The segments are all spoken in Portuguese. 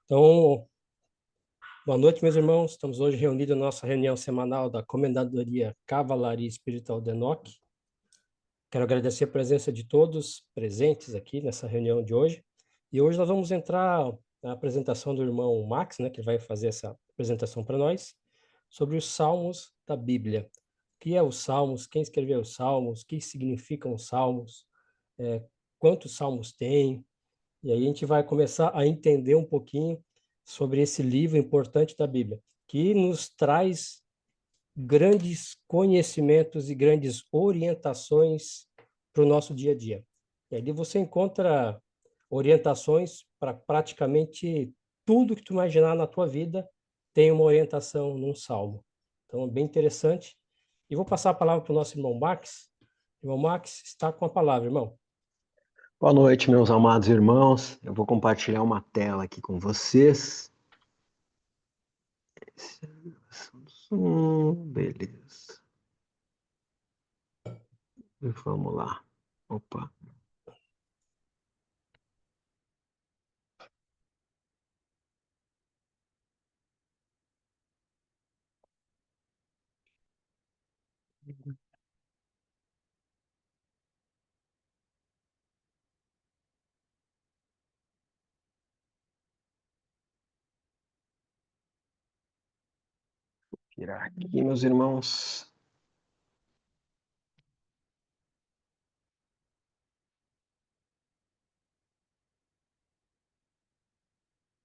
Então, boa noite, meus irmãos. Estamos hoje reunidos na nossa reunião semanal da Comendadoria Cavalaria Espiritual de Enoque. Quero agradecer a presença de todos presentes aqui nessa reunião de hoje. E hoje nós vamos entrar na apresentação do irmão Max, que vai fazer essa apresentação para nós, sobre os Salmos da Bíblia. O que é os Salmos? Quem escreveu os Salmos? O que significam os Salmos? Quantos Salmos tem? E aí a gente vai começar a entender um pouquinho sobre esse livro importante da Bíblia, que nos traz grandes conhecimentos e grandes orientações para o nosso dia a dia. E ali você encontra orientações para praticamente tudo que tu imaginar na tua vida, tem uma orientação num salmo. Então, é bem interessante. E vou passar a palavra para o nosso irmão Max. Irmão Max, está com a palavra, irmão. Boa noite, meus amados irmãos. Eu vou compartilhar uma tela aqui com vocês. Beleza. Vamos lá. Opa. Vou tirar aqui, meus irmãos.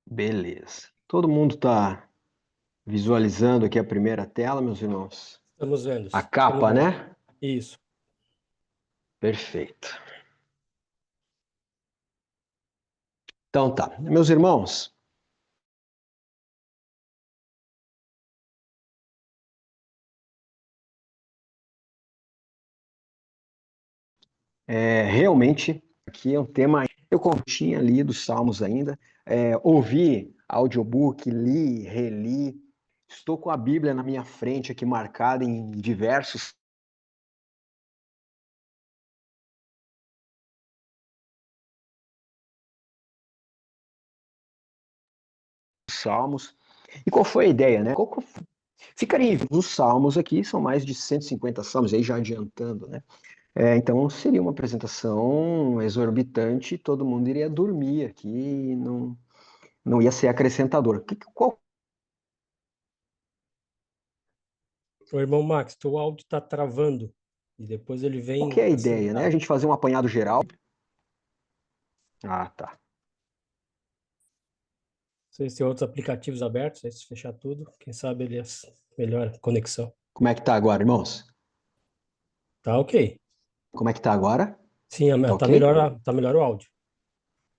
Beleza. Todo mundo está visualizando aqui a primeira tela, meus irmãos? Estamos vendo. A capa, né? Isso. Perfeito. Então tá. Meus irmãos, realmente aqui é um tema. Eu tinha lido os Salmos ainda, ouvi audiobook, li, reli. Estou com a Bíblia na minha frente aqui marcada em diversos salmos. E qual foi a ideia, né? Ficaria os salmos aqui, são mais de 150 salmos, aí já adiantando, né? Então seria uma apresentação exorbitante, todo mundo iria dormir aqui, não ia ser acrescentador. Qual O irmão Max, teu áudio está travando e depois ele vem que é a ideia, né? A acelerado. gente fazer um apanhado geral. Ah, tá. Não sei se tem outros aplicativos abertos, aí se fechar tudo, quem sabe ele melhora a conexão. Como é que tá agora, irmãos? Tá ok. Como é que tá agora? Sim, Tá ok? tá melhor o áudio.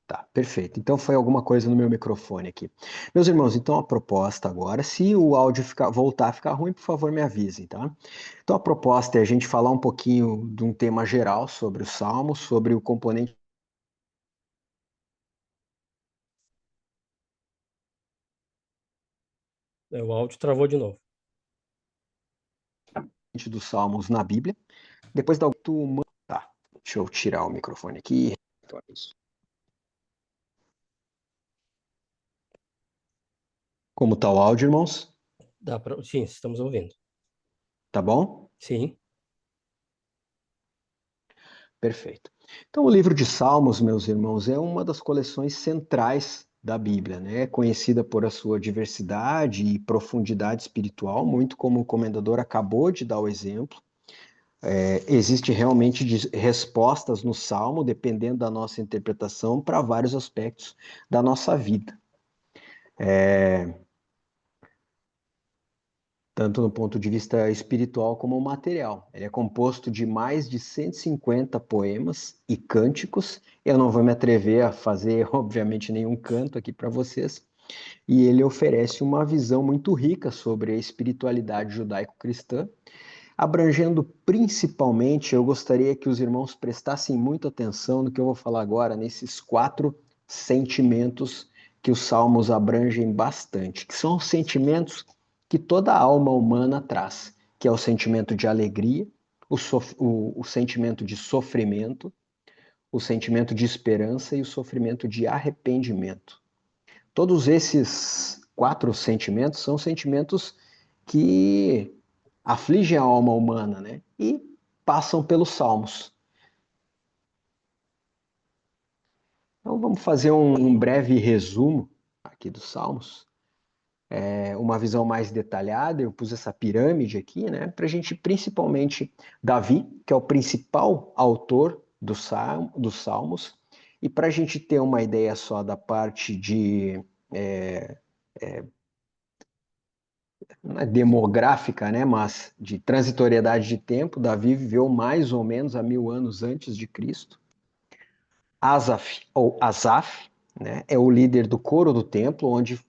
Tá, perfeito. Então foi alguma coisa no meu microfone aqui. Meus irmãos, então a proposta agora, se o áudio voltar a ficar ruim, por favor me avisem, tá? Então a proposta é a gente falar um pouquinho de um tema geral sobre o Salmo, sobre o componente O áudio travou de novo. dos Salmos na Bíblia. Depois da tá, deixa eu tirar o microfone aqui. Então é isso. Como tá o áudio, irmãos? Sim, estamos ouvindo. Tá bom? Sim. Perfeito. Então, o livro de Salmos, meus irmãos, é uma das coleções centrais da Bíblia, né? É conhecida por a sua diversidade e profundidade espiritual, muito como o comendador acabou de dar o exemplo. Existe realmente respostas no Salmo, dependendo da nossa interpretação, para vários aspectos da nossa vida. Tanto no ponto de vista espiritual como material. Ele é composto de mais de 150 poemas e cânticos. Eu não vou me atrever a fazer, obviamente, nenhum canto aqui para vocês. E ele oferece uma visão muito rica sobre a espiritualidade judaico-cristã, abrangendo principalmente, eu gostaria que os irmãos prestassem muita atenção no que eu vou falar agora, nesses 4 sentimentos que os salmos abrangem bastante, que são os sentimentos que toda alma humana traz, que é o sentimento de alegria, o sentimento de sofrimento, o sentimento de esperança e o sofrimento de arrependimento. Todos esses 4 sentimentos são sentimentos que afligem a alma humana, né? E passam pelos Salmos. Então vamos fazer um breve resumo aqui dos Salmos. Uma visão mais detalhada, eu pus essa pirâmide aqui, né? Para a gente, principalmente, Davi, que é o principal autor dos Salmos, e para a gente ter uma ideia só da parte de não é demográfica, né, mas de transitoriedade de tempo, Davi viveu mais ou menos há 1000 anos antes de Cristo. Asaf, ou Asaf, né, é o líder do coro do templo, onde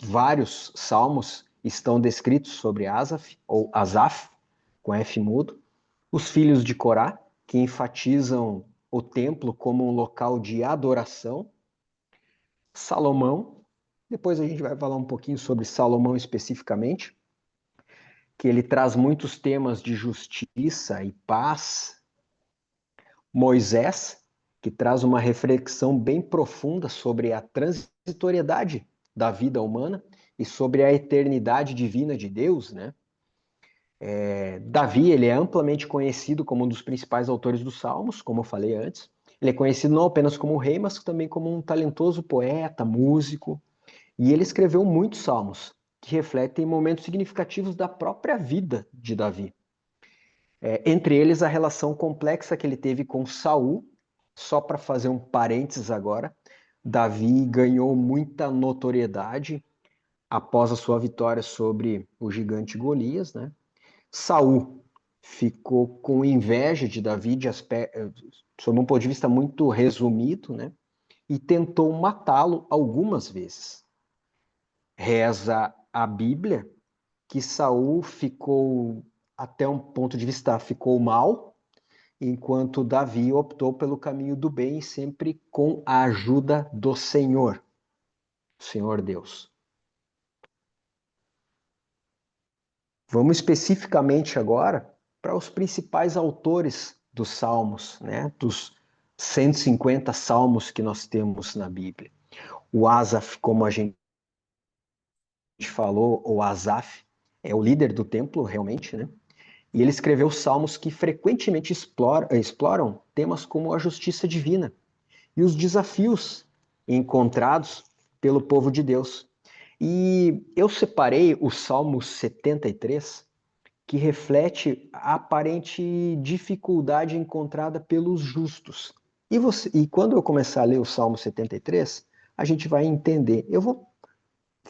vários salmos estão descritos sobre Asaf, ou Asaf, com F mudo. Os filhos de Corá, que enfatizam o templo como um local de adoração. Salomão, depois a gente vai falar um pouquinho sobre Salomão especificamente, que ele traz muitos temas de justiça e paz. Moisés, que traz uma reflexão bem profunda sobre a transitoriedade da vida humana e sobre a eternidade divina de Deus, né? Davi, ele é amplamente conhecido como um dos principais autores dos Salmos, como eu falei antes. Ele é conhecido não apenas como rei, mas também como um talentoso poeta, músico. E ele escreveu muitos salmos que refletem momentos significativos da própria vida de Davi. Entre eles, a relação complexa que ele teve com Saul. Só para fazer um parênteses agora, Davi ganhou muita notoriedade após a sua vitória sobre o gigante Golias, né? Saul ficou com inveja de Davi sob um ponto de vista muito resumido, né? E tentou matá-lo algumas vezes. Reza a Bíblia que Saul ficou, até um ponto de vista, ficou mal, enquanto Davi optou pelo caminho do bem, sempre com a ajuda do Senhor Deus. Vamos especificamente agora para os principais autores dos Salmos, né? Dos 150 salmos que nós temos na Bíblia. O Asaf, como a gente falou, o Asaf é o líder do templo, realmente, né? E ele escreveu salmos que frequentemente exploram temas como a justiça divina e os desafios encontrados pelo povo de Deus. E eu separei o Salmo 73, que reflete a aparente dificuldade encontrada pelos justos. E quando eu começar a ler o Salmo 73, a gente vai entender. Eu vou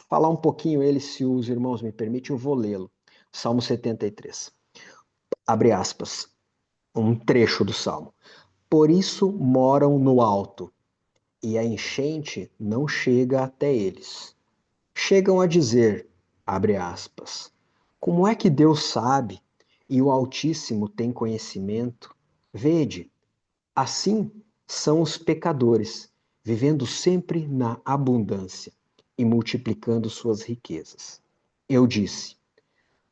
falar um pouquinho ele, se os irmãos me permitem, eu vou lê-lo. Salmo 73. Abre aspas, um trecho do Salmo. Por isso moram no alto, e a enchente não chega até eles. Chegam a dizer, abre aspas, como é que Deus sabe e o Altíssimo tem conhecimento? Vede, assim são os pecadores, vivendo sempre na abundância e multiplicando suas riquezas. Eu disse,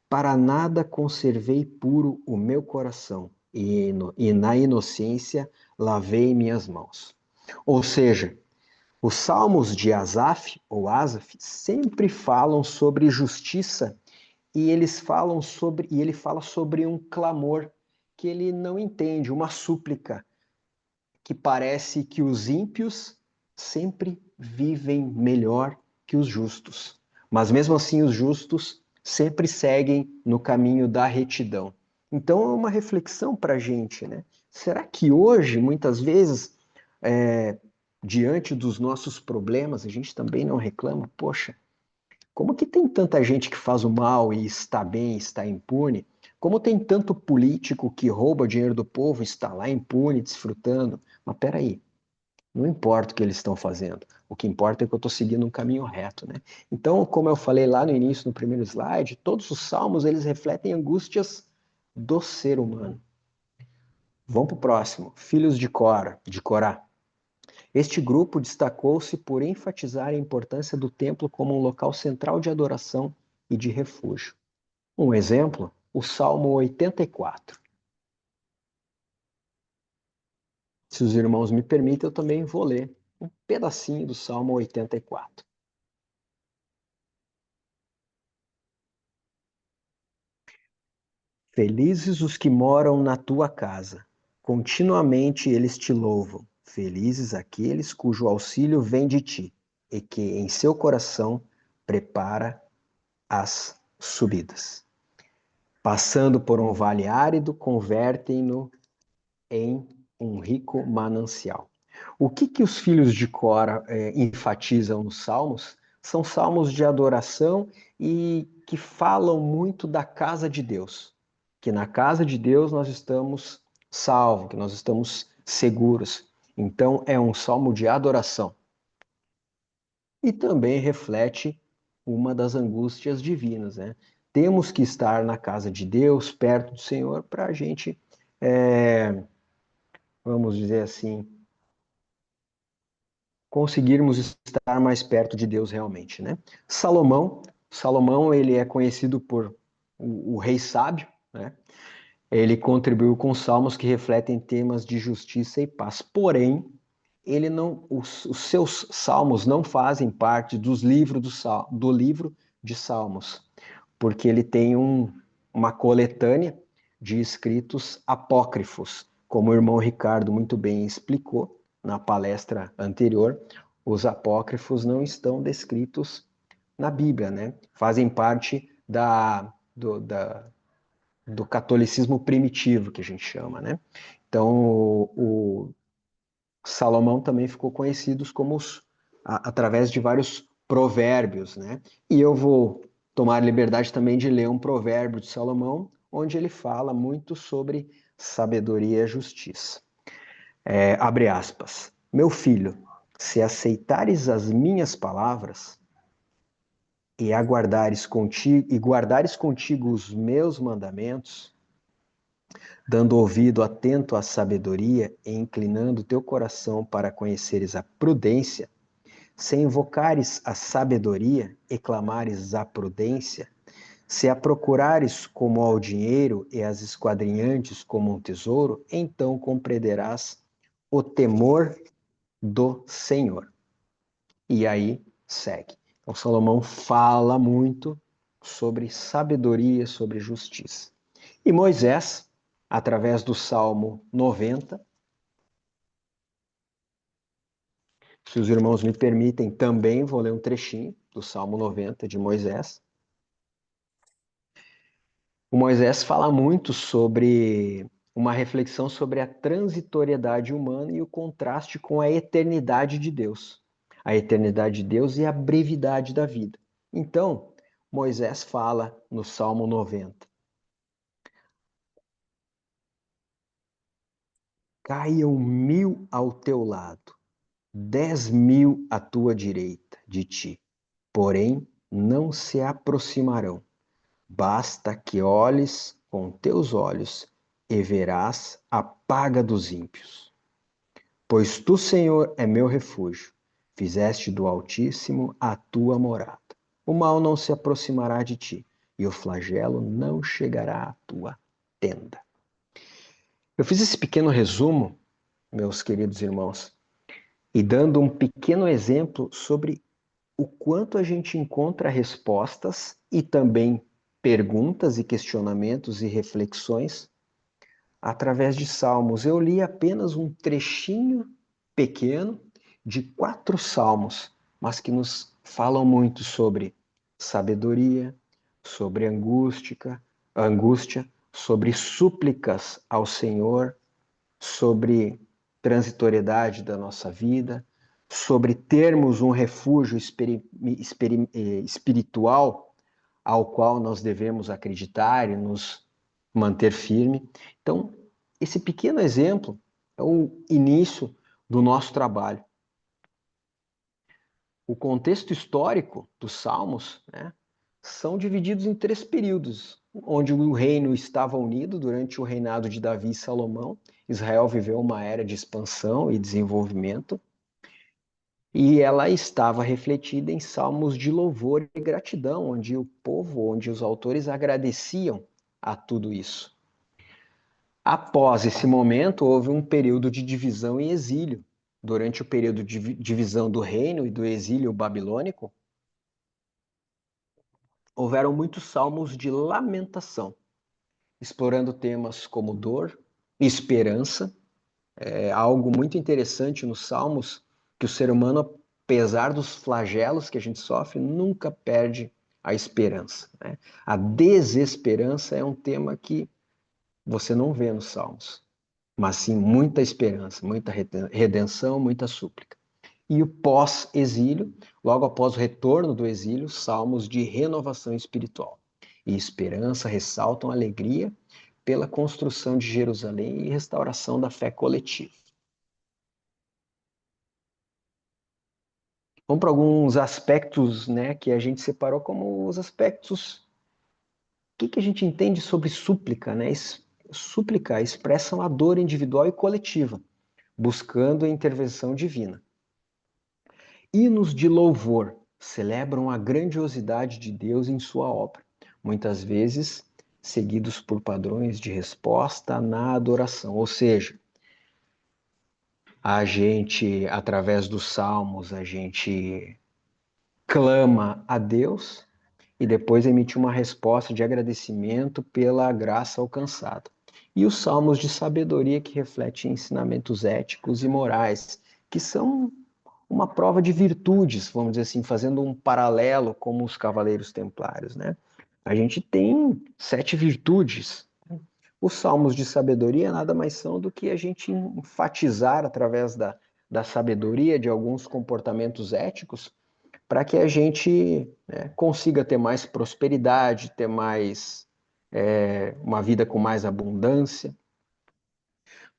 para nada conservei puro o meu coração, e na inocência lavei minhas mãos. Ou seja, os salmos de Asaf ou Asaf sempre falam sobre justiça e ele fala sobre um clamor que ele não entende, uma súplica que parece que os ímpios sempre vivem melhor que os justos. Mas mesmo assim os justos sempre seguem no caminho da retidão. Então é uma reflexão para a gente, né? Será que hoje, muitas vezes, diante dos nossos problemas, a gente também não reclama? Poxa, como que tem tanta gente que faz o mal e está bem, está impune? Como tem tanto político que rouba dinheiro do povo e está lá impune, desfrutando? Mas peraí, não importa o que eles estão fazendo. O que importa é que eu estou seguindo um caminho reto, né? Então, como eu falei lá no início, no primeiro slide, todos os salmos, eles refletem angústias do ser humano. Vamos para o próximo. Filhos de Corá. Este grupo destacou-se por enfatizar a importância do templo como um local central de adoração e de refúgio. Um exemplo, o Salmo 84. Se os irmãos me permitem, eu também vou ler um pedacinho do Salmo 84. Felizes os que moram na tua casa, continuamente eles te louvam. Felizes aqueles cujo auxílio vem de ti, e que em seu coração prepara as subidas. Passando por um vale árido, convertem-no em um rico manancial. O que os filhos de Cora enfatizam nos salmos? São salmos de adoração e que falam muito da casa de Deus. Que na casa de Deus nós estamos salvos, que nós estamos seguros. Então é um salmo de adoração. E também reflete uma das angústias divinas, né? Temos que estar na casa de Deus, perto do Senhor, para a gente, vamos dizer assim, conseguirmos estar mais perto de Deus realmente, né? Salomão, ele é conhecido por o rei sábio, né? Ele contribuiu com salmos que refletem temas de justiça e paz. Porém, os seus salmos não fazem parte do livro de Salmos, porque ele tem uma coletânea de escritos apócrifos, como o irmão Ricardo muito bem explicou na palestra anterior. Os apócrifos não estão descritos na Bíblia, né? Fazem parte do catolicismo primitivo, que a gente chama, né? Então, o Salomão também ficou conhecido como através de vários provérbios, né? E eu vou tomar liberdade também de ler um provérbio de Salomão, onde ele fala muito sobre sabedoria e justiça. Abre aspas. Meu filho, se aceitares as minhas palavras e guardares contigo os meus mandamentos, dando ouvido atento à sabedoria e inclinando teu coração para conheceres a prudência, se invocares a sabedoria e clamares a prudência, se a procurares como ao dinheiro e as esquadrinhantes como um tesouro, então compreenderás o temor do Senhor. E aí segue. Então Salomão fala muito sobre sabedoria, sobre justiça. E Moisés, através do Salmo 90, se os irmãos me permitem, também vou ler um trechinho do Salmo 90 de Moisés. O Moisés fala muito sobre uma reflexão sobre a transitoriedade humana e o contraste com a eternidade de Deus. A eternidade de Deus e a brevidade da vida. Então, Moisés fala no Salmo 90: caiam 1000 ao teu lado, 10.000 à tua direita de ti, porém não se aproximarão. Basta que olhes com teus olhos e verás a paga dos ímpios. Pois tu, Senhor, é meu refúgio, fizeste do Altíssimo a tua morada. O mal não se aproximará de ti, e o flagelo não chegará à tua tenda. Eu fiz esse pequeno resumo, meus queridos irmãos, e dando um pequeno exemplo sobre o quanto a gente encontra respostas e também perguntas e questionamentos e reflexões através de salmos. Eu li apenas um trechinho pequeno de 4 salmos, mas que nos falam muito sobre sabedoria, sobre angústia, sobre súplicas ao Senhor, sobre transitoriedade da nossa vida, sobre termos um refúgio espiritual ao qual nós devemos acreditar e nos manter firme. Então, esse pequeno exemplo é o início do nosso trabalho. O contexto histórico dos Salmos, né, são divididos em 3 períodos, onde o reino estava unido durante o reinado de Davi e Salomão. Israel viveu uma era de expansão e desenvolvimento, e ela estava refletida em salmos de louvor e gratidão, onde o povo, onde os autores agradeciam a tudo isso. Após esse momento, houve um período de divisão e exílio, durante o período de divisão do reino e do exílio babilônico, houveram muitos salmos de lamentação, explorando temas como dor e esperança. É algo muito interessante nos salmos, que o ser humano, apesar dos flagelos que a gente sofre, nunca perde a esperança, né? A desesperança é um tema que você não vê nos salmos, mas sim muita esperança, muita redenção, muita súplica. E o pós-exílio, logo após o retorno do exílio, salmos de renovação espiritual e esperança ressaltam a alegria pela construção de Jerusalém e restauração da fé coletiva. Vamos para alguns aspectos, né, que a gente separou como os aspectos. O que a gente entende sobre súplica, né? Súplica expressa uma dor individual e coletiva, buscando a intervenção divina. Hinos de louvor celebram a grandiosidade de Deus em sua obra, muitas vezes seguidos por padrões de resposta na adoração. Ou seja, a gente, através dos salmos, a gente clama a Deus e depois emite uma resposta de agradecimento pela graça alcançada. E os salmos de sabedoria que refletem ensinamentos éticos e morais, que são uma prova de virtudes, vamos dizer assim, fazendo um paralelo como os cavaleiros templários, né? A gente tem 7 virtudes. Os salmos de sabedoria nada mais são do que a gente enfatizar através da sabedoria de alguns comportamentos éticos para que a gente, né, consiga ter mais prosperidade, ter mais uma vida com mais abundância.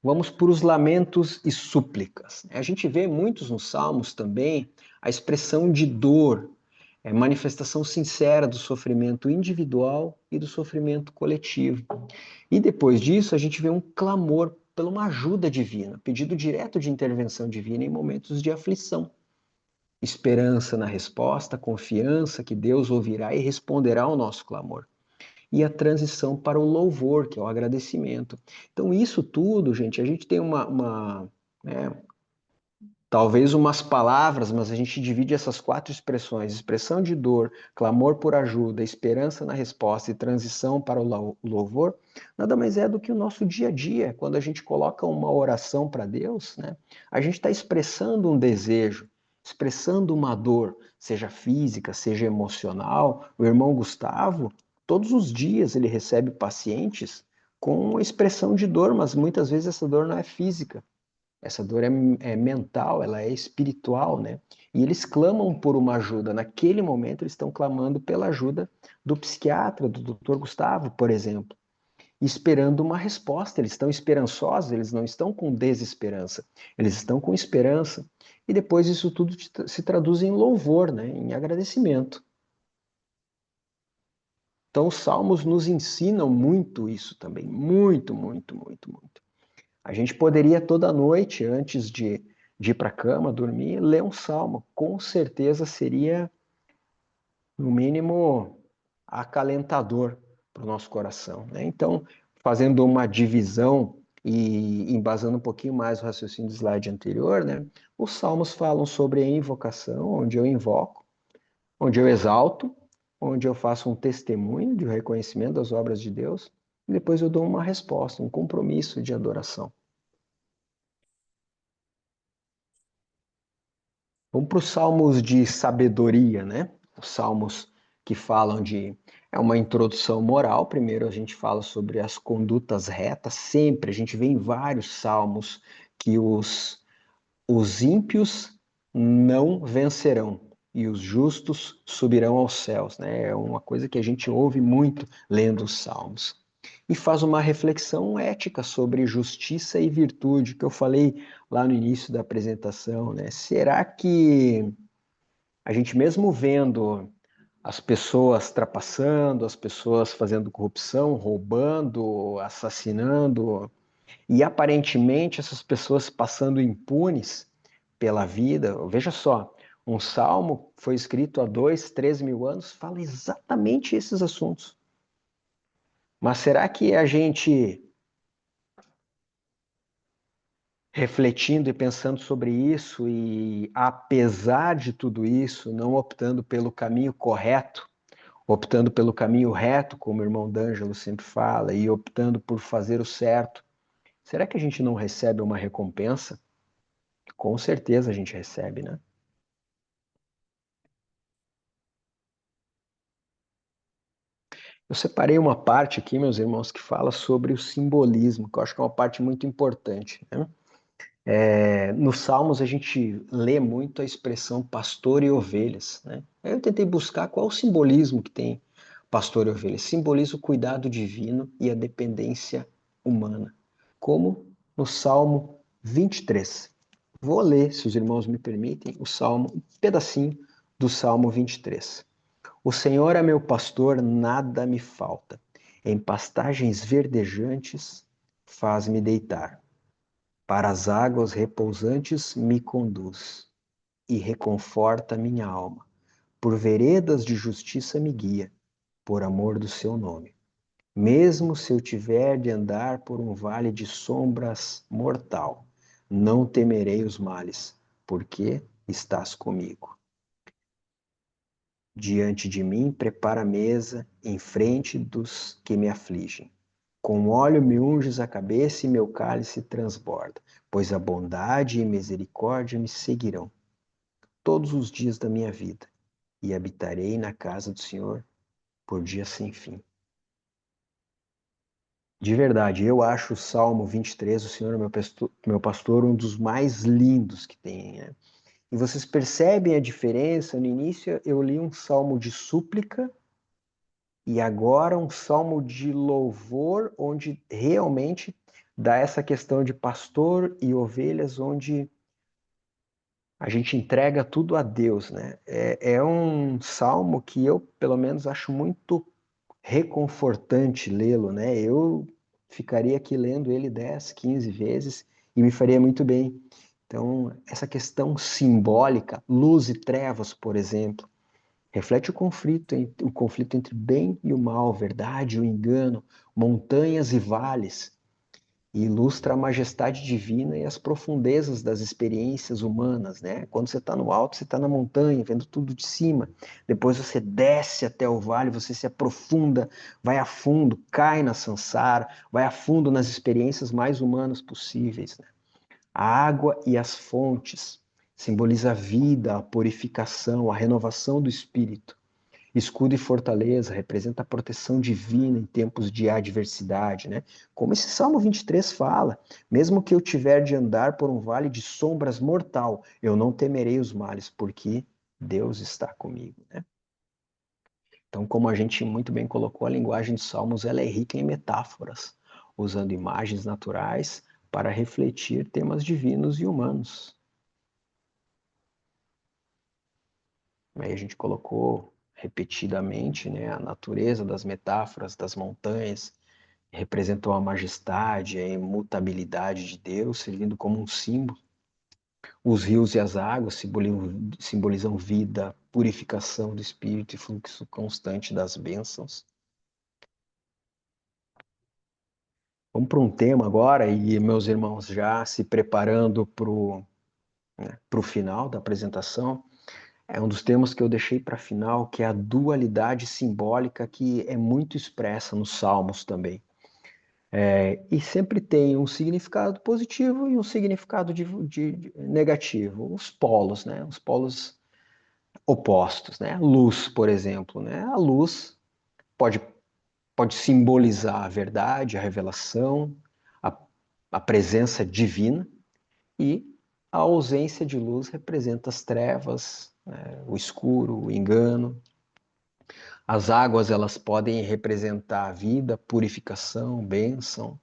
Vamos para os lamentos e súplicas. A gente vê muitos nos Salmos também a expressão de dor, manifestação sincera do sofrimento individual e do sofrimento coletivo. E depois disso, a gente vê um clamor por uma ajuda divina, pedido direto de intervenção divina em momentos de aflição. Esperança na resposta, confiança que Deus ouvirá e responderá ao nosso clamor. E a transição para o louvor, que é o agradecimento. Então, isso tudo, gente, a gente tem né, talvez umas palavras, mas a gente divide essas 4 expressões: expressão de dor, clamor por ajuda, esperança na resposta e transição para o louvor. Nada mais é do que o nosso dia a dia. Quando a gente coloca uma oração para Deus, né, a gente está expressando um desejo, expressando uma dor, seja física, seja emocional. O irmão Gustavo, todos os dias ele recebe pacientes com expressão de dor, mas muitas vezes essa dor não é física. Essa dor é mental, ela é espiritual, né? E eles clamam por uma ajuda. Naquele momento, eles estão clamando pela ajuda do psiquiatra, do Dr. Gustavo, por exemplo, esperando uma resposta. Eles estão esperançosos, eles não estão com desesperança, eles estão com esperança. E depois isso tudo se traduz em louvor, né? Em agradecimento. Então, os salmos nos ensinam muito isso também. Muito, muito, muito, muito. A gente poderia toda noite, antes de ir para a cama, dormir, ler um salmo. Com certeza seria, no mínimo, acalentador para o nosso coração, né? Então, fazendo uma divisão e embasando um pouquinho mais o raciocínio do slide anterior, né? Os salmos falam sobre a invocação, onde eu invoco, onde eu exalto, onde eu faço um testemunho de reconhecimento das obras de Deus, e depois eu dou uma resposta, um compromisso de adoração. Vamos para os salmos de sabedoria, né? Os salmos que falam de. É uma introdução moral. Primeiro a gente fala sobre as condutas retas. Sempre a gente vê em vários salmos que os ímpios não vencerão e os justos subirão aos céus, né? É uma coisa que a gente ouve muito lendo os salmos. E faz uma reflexão ética sobre justiça e virtude, que eu falei lá no início da apresentação, né? Será que a gente mesmo vendo as pessoas trapaçando, as pessoas fazendo corrupção, roubando, assassinando, e aparentemente essas pessoas passando impunes pela vida, veja só, um salmo foi escrito há 2, 3 mil anos, fala exatamente esses assuntos. Mas será que a gente refletindo e pensando sobre isso e, apesar de tudo isso, não optando pelo caminho correto, optando pelo caminho reto, como o irmão D'Angelo sempre fala, e optando por fazer o certo, será que a gente não recebe uma recompensa? Com certeza a gente recebe, né? Eu separei uma parte aqui, meus irmãos, que fala sobre o simbolismo, que eu acho que é uma parte muito importante, né? Nos Salmos a gente lê muito a expressão pastor e ovelhas, né? Aí eu tentei buscar qual o simbolismo que tem pastor e ovelha. Simboliza o cuidado divino e a dependência humana, como no Salmo 23. Vou ler, se os irmãos me permitem, o Salmo, um pedacinho do Salmo 23. O Senhor é meu pastor, nada me falta. Em pastagens verdejantes faz-me deitar. Para as águas repousantes me conduz e reconforta minha alma. Por veredas de justiça me guia, por amor do seu nome. Mesmo se eu tiver de andar por um vale de sombras mortal, não temerei os males, porque estás comigo. Diante de mim prepara a mesa em frente dos que me afligem. Com óleo me unges a cabeça e meu cálice transborda, pois a bondade e misericórdia me seguirão todos os dias da minha vida, e habitarei na casa do Senhor por dia sem fim. De verdade, eu acho o Salmo 23, o Senhor é meu pastor, um dos mais lindos que tem, né? E vocês percebem a diferença? No início eu li um salmo de súplica e agora um salmo de louvor, onde realmente dá essa questão de pastor e ovelhas, onde a gente entrega tudo a Deus, né? É um salmo que eu, pelo menos, acho muito reconfortante lê-lo, né? Eu ficaria aqui lendo ele 10, 15 vezes e me faria muito bem. Então, essa questão simbólica, luz e trevas, por exemplo, reflete o conflito entre bem e o mal, verdade e o engano, montanhas e vales, e ilustra a majestade divina e as profundezas das experiências humanas, né? Quando você está no alto, você está na montanha, vendo tudo de cima. Depois você desce até o vale, você se aprofunda, vai a fundo, cai na samsara, vai a fundo nas experiências mais humanas possíveis, né? A água e as fontes simboliza a vida, a purificação, a renovação do espírito. Escudo e fortaleza representa a proteção divina em tempos de adversidade, né? Como esse Salmo 23 fala, mesmo que eu tiver de andar por um vale de sombras mortal, eu não temerei os males, porque Deus está comigo, né? Então, como a gente muito bem colocou, a linguagem dos Salmos ela é rica em metáforas, usando imagens naturais para refletir temas divinos e humanos. Aí a gente colocou repetidamente, né, a natureza das metáforas das montanhas, representam a majestade, a imutabilidade de Deus, servindo como um símbolo. Os rios e as águas simbolizam vida, purificação do espírito e fluxo constante das bênçãos. Vamos para um tema agora, e meus irmãos já se preparando para o final da apresentação. É um dos temas que eu deixei para final, que é a dualidade simbólica que é muito expressa nos Salmos também. E sempre tem um significado positivo e um significado de negativo, os polos, né? Os polos opostos, né? Luz, por exemplo, né? A luz pode, pode simbolizar a verdade, a revelação, a, a presença divina, e a ausência de luz representa as trevas, né? O escuro, o engano. As águas, elas podem representar a vida, purificação, bênção.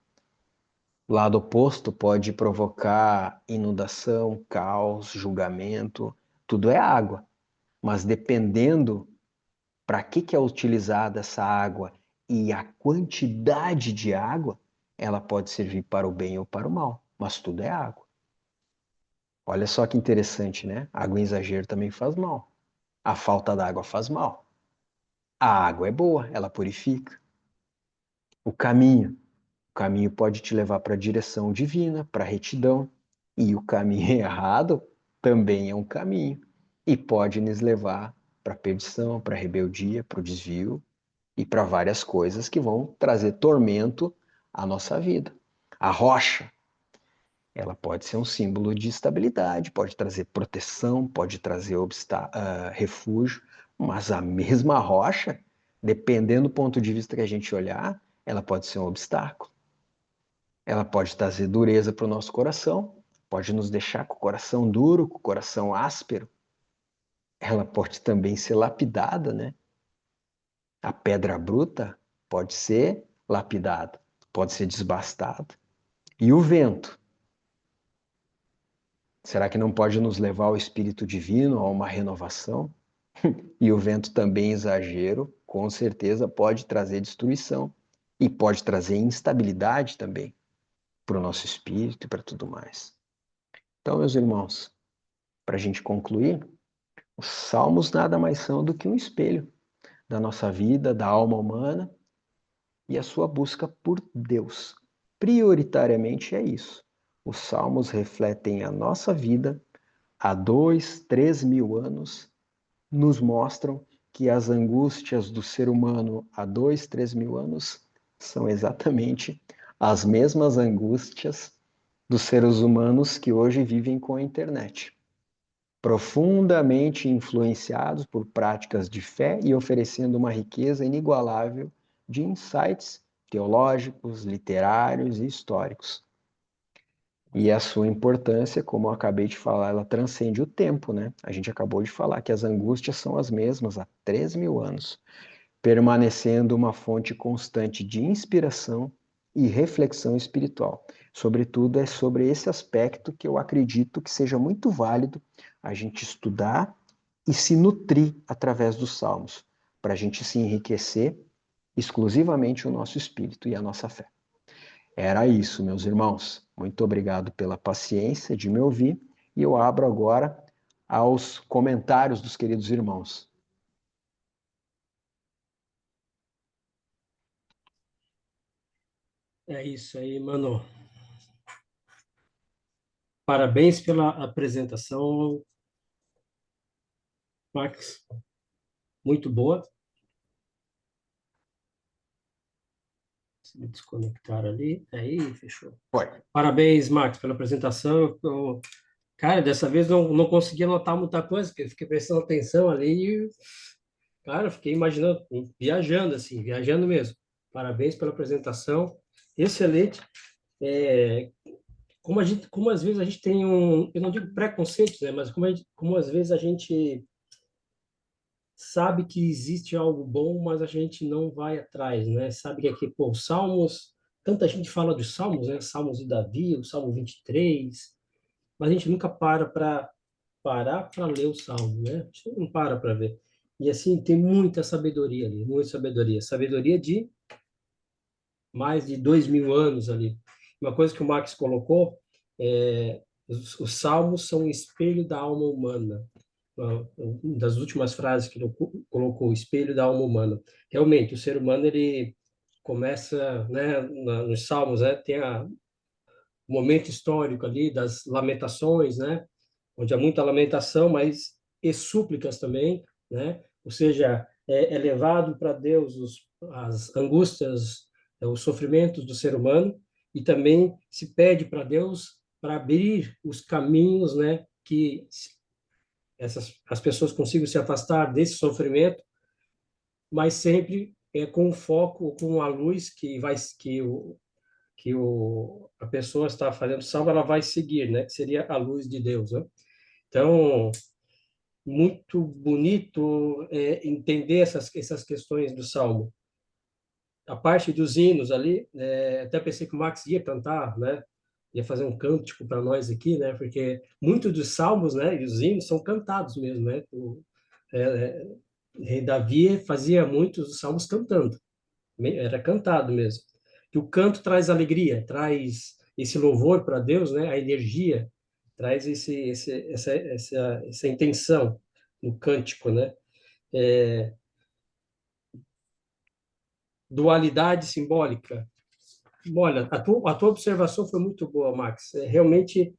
O lado oposto pode provocar inundação, caos, julgamento, tudo é água. Mas dependendo para que é utilizada essa água e a quantidade de água, ela pode servir para o bem ou para o mal, mas tudo é água. Olha só que interessante, né? Água em exagero também faz mal. A falta d'água faz mal. A água é boa, ela purifica. O caminho. O caminho pode te levar para a direção divina, para a retidão. E o caminho errado também é um caminho e pode nos levar para a perdição, para a rebeldia, para o desvio e para várias coisas que vão trazer tormento à nossa vida. A rocha, ela pode ser um símbolo de estabilidade, pode trazer proteção, pode trazer refúgio, mas a mesma rocha, dependendo do ponto de vista que a gente olhar, ela pode ser um obstáculo. Ela pode trazer dureza para o nosso coração, pode nos deixar com o coração duro, com o coração áspero. Ela pode também ser lapidada, né? A pedra bruta pode ser lapidada, pode ser desbastada. E o vento? Será que não pode nos levar ao Espírito Divino, a uma renovação? E o vento também, exagero, com certeza pode trazer destruição e pode trazer instabilidade também para o nosso espírito e para tudo mais. Então, meus irmãos, para a gente concluir, os salmos nada mais são do que um espelho da nossa vida, da alma humana e a sua busca por Deus. Prioritariamente é isso. Os salmos refletem a nossa vida há 2, 3 mil anos, nos mostram que as angústias do ser humano há 2, 3 mil anos são exatamente as mesmas angústias dos seres humanos que hoje vivem com a internet, profundamente influenciados por práticas de fé e oferecendo uma riqueza inigualável de insights teológicos, literários e históricos. E a sua importância, como eu acabei de falar, ela transcende o tempo, né? A gente acabou de falar que as angústias são as mesmas há 3 mil anos, permanecendo uma fonte constante de inspiração e reflexão espiritual. Sobretudo, é sobre esse aspecto que eu acredito que seja muito válido a gente estudar e se nutrir através dos salmos, para a gente se enriquecer exclusivamente o nosso espírito e a nossa fé. Era isso, meus irmãos. Muito obrigado pela paciência de me ouvir e eu abro agora aos comentários dos queridos irmãos. É isso aí, mano. Parabéns pela apresentação, Max. Muito boa. Se me desconectar ali. Aí, fechou. Foi. Parabéns, Max, pela apresentação. Cara, dessa vez não consegui anotar muita coisa, porque eu fiquei prestando atenção ali e, cara, eu fiquei imaginando, viajando, assim, viajando mesmo. Parabéns pela apresentação. Excelente. É, como às vezes a gente tem eu não digo preconceito, né, mas como às vezes a gente sabe que existe algo bom, mas a gente não vai atrás, né? Sabe que aqui, pô, os Salmos, tanta gente fala dos Salmos, né? Salmos de Davi, o Salmo 23, mas a gente nunca parar para ler o Salmo, né? A gente não para ver. E assim, tem muita sabedoria ali, muita sabedoria. Sabedoria de mais de 2 mil anos ali. Uma coisa que o Marx colocou, os Salmos são um espelho da alma humana. Uma das últimas frases que ele colocou, o espelho da alma humana. Realmente, o ser humano, ele começa, né, nos Salmos, né, tem o momento histórico ali das lamentações, né, onde há muita lamentação, mas e súplicas também, né, ou seja, é levado para Deus as angústias, os sofrimentos do ser humano, e também se pede para Deus para abrir os caminhos, né, que as pessoas consigam se afastar desse sofrimento, mas sempre com o foco, com a luz que a pessoa está fazendo salvo, ela vai seguir, né? Que seria a luz de Deus, né? Então, muito bonito entender essas questões do Salmo. A parte dos hinos ali, até pensei que o Max ia cantar, né? Ia fazer um cântico para nós aqui, né? Porque muitos dos salmos, né? E os hinos são cantados mesmo, né? É, Rei Davi fazia muitos dos salmos cantando, era cantado mesmo. Que o canto traz alegria, traz esse louvor para Deus, né? A energia, traz essa intenção no cântico, né? É, dualidade simbólica. Olha, a tua observação foi muito boa, Max. Realmente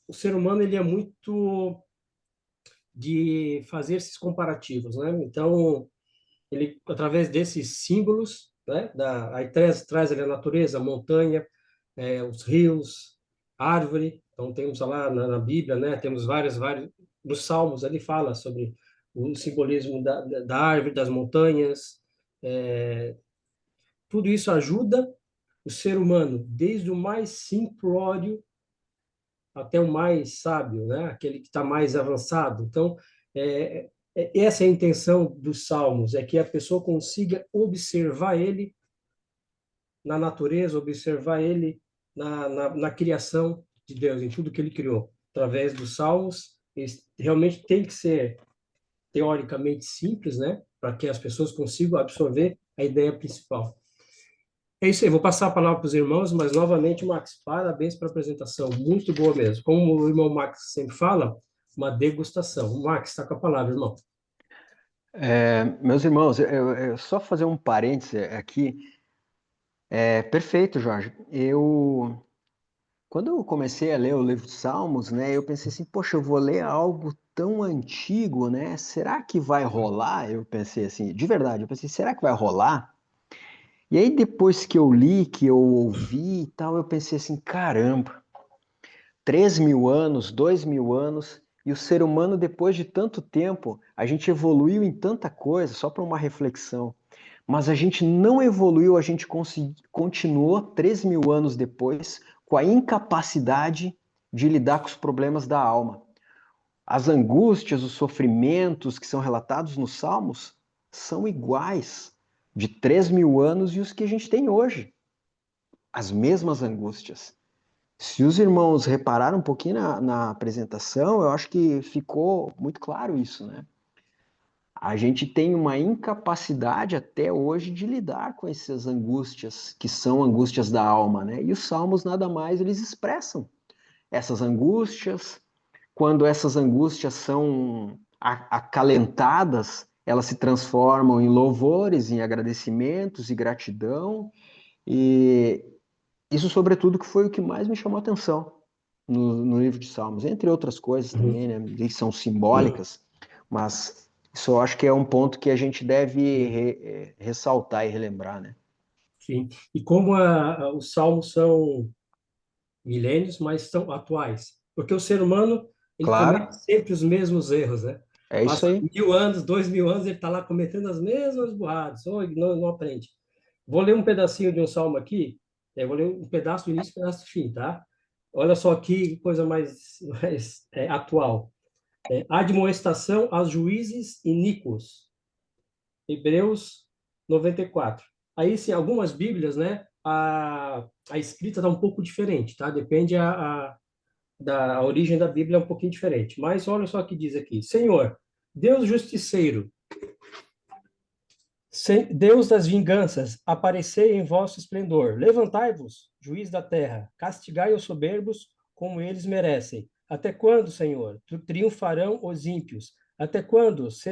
o ser humano ele é muito de fazer esses comparativos, né? Então, ele, através desses símbolos, né? Aí traz ali a natureza, a montanha, os rios, árvore. Então, temos lá na Bíblia, né? Temos vários, nos Salmos, ali fala sobre o simbolismo da árvore, das montanhas. Tudo isso ajuda o ser humano, desde o mais simplório até o mais sábio, né? Aquele que está mais avançado. Então, essa é a intenção dos Salmos, é que a pessoa consiga observar ele na natureza, observar ele na criação de Deus, em tudo que ele criou. Através dos Salmos, eles realmente tem que ser teoricamente simples, né? Para que as pessoas consigam absorver a ideia principal. É isso aí, vou passar a palavra para os irmãos, mas novamente, Max, parabéns pela apresentação, muito boa mesmo. Como o irmão Max sempre fala, uma degustação. Max, está com a palavra, irmão. Meus irmãos, só fazer um parêntese aqui. Perfeito, Jorge. Quando eu comecei a ler o livro de Salmos, né, eu pensei assim, poxa, eu vou ler algo tão antigo, né? Será que vai rolar? Eu pensei assim, de verdade, eu pensei, será que vai rolar? E aí depois que eu li, que eu ouvi e tal, eu pensei assim, caramba, 3.000 anos, 2.000 anos, e o ser humano, depois de tanto tempo, a gente evoluiu em tanta coisa, só para uma reflexão. Mas a gente não evoluiu, a gente continuou 3.000 anos depois com a incapacidade de lidar com os problemas da alma. As angústias, os sofrimentos que são relatados nos Salmos são iguais de 3.000 anos e os que a gente tem hoje. As mesmas angústias. Se os irmãos repararam um pouquinho na apresentação, eu acho que ficou muito claro isso, né? A gente tem uma incapacidade até hoje de lidar com essas angústias, que são angústias da alma, né? E os salmos nada mais eles expressam essas angústias. Quando essas angústias são acalentadas, elas se transformam em louvores, em agradecimentos e gratidão. E isso, sobretudo, que foi o que mais me chamou a atenção no livro de Salmos, entre outras coisas Uhum. também, né? Que são simbólicas, mas isso eu acho que é um ponto que a gente deve ressaltar e relembrar, né? Sim. E como os salmos são milênios, mas são atuais. Porque o ser humano, ele comete Claro, sempre os mesmos erros, né? é isso Passa aí. 1.000 anos, 2.000 anos, ele está lá cometendo as mesmas burradas, ou não aprende. Vou ler um pedacinho de um salmo aqui, vou ler um pedaço do início e um pedaço do fim, tá? Olha só que coisa mais atual. Admoestação aos juízes iníquos. Hebreus 94. Aí, sim, algumas Bíblias, né, a escrita está um pouco diferente, tá? Depende da origem da Bíblia, é um pouquinho diferente. Mas olha só o que diz aqui. Senhor, Deus justiceiro, Deus das vinganças, aparecei em vosso esplendor. Levantai-vos, juiz da terra, castigai os soberbos como eles merecem. Até quando, Senhor, triunfarão os ímpios? Até quando se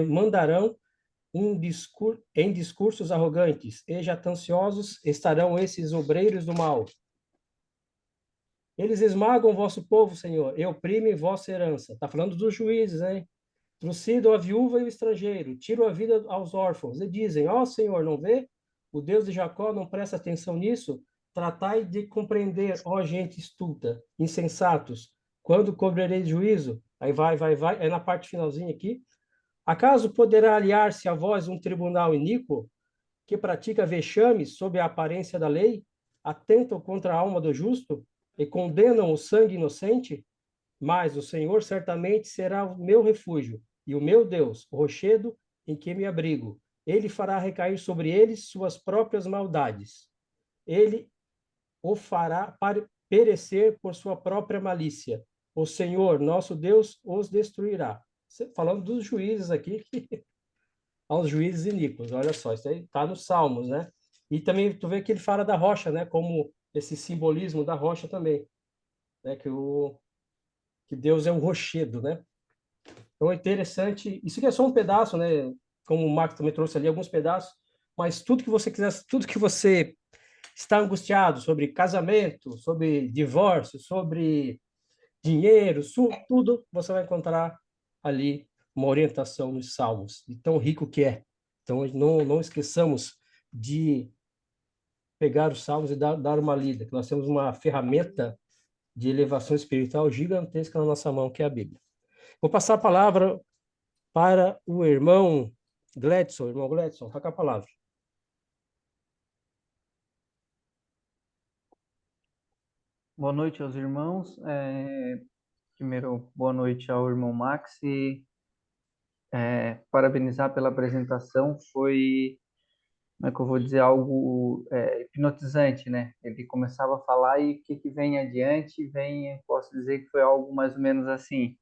mandarão em discursos arrogantes e jactanciosos estarão esses obreiros do mal? Eles esmagam o vosso povo, Senhor, e oprimem vossa herança. Está falando dos juízes, hein? Trucidam a viúva e o estrangeiro, tiram a vida aos órfãos, e dizem: Ó Senhor, não vê? O Deus de Jacó não presta atenção nisso? Tratai de compreender, ó gente estulta, insensatos, quando cobrareis juízo? Aí vai, é na parte finalzinha aqui. Acaso poderá aliar-se a vós um tribunal iníquo que pratica vexames sob a aparência da lei, atentam contra a alma do justo e condenam o sangue inocente? Mas o Senhor certamente será o meu refúgio e o meu Deus, o rochedo em que me abrigo. Ele fará recair sobre eles suas próprias maldades. Ele o fará perecer por sua própria malícia. O Senhor, nosso Deus, os destruirá. Falando dos juízes aqui, aos juízes iníquos. Olha só, isso aí está nos Salmos, né? E também tu vê que ele fala da rocha, né? Como esse simbolismo da rocha também, né? Que Deus é um rochedo, né? Então é interessante. Isso aqui é só um pedaço, né? Como o Marco também trouxe ali alguns pedaços, mas tudo que você quiser, tudo que você está angustiado sobre casamento, sobre divórcio, sobre dinheiro, tudo, você vai encontrar ali uma orientação nos Salmos, de tão rico que é. Então, não esqueçamos de pegar os Salmos e dar uma lida, que nós temos uma ferramenta de elevação espiritual gigantesca na nossa mão, que é a Bíblia. Vou passar a palavra para o irmão Gledson. Irmão Gledson, está com a palavra. Boa noite aos irmãos. Primeiro, boa noite ao irmão Max e parabenizar pela apresentação. Foi, como é que eu vou dizer, algo hipnotizante, né? Ele começava a falar e o que vem adiante, posso dizer que foi algo mais ou menos assim.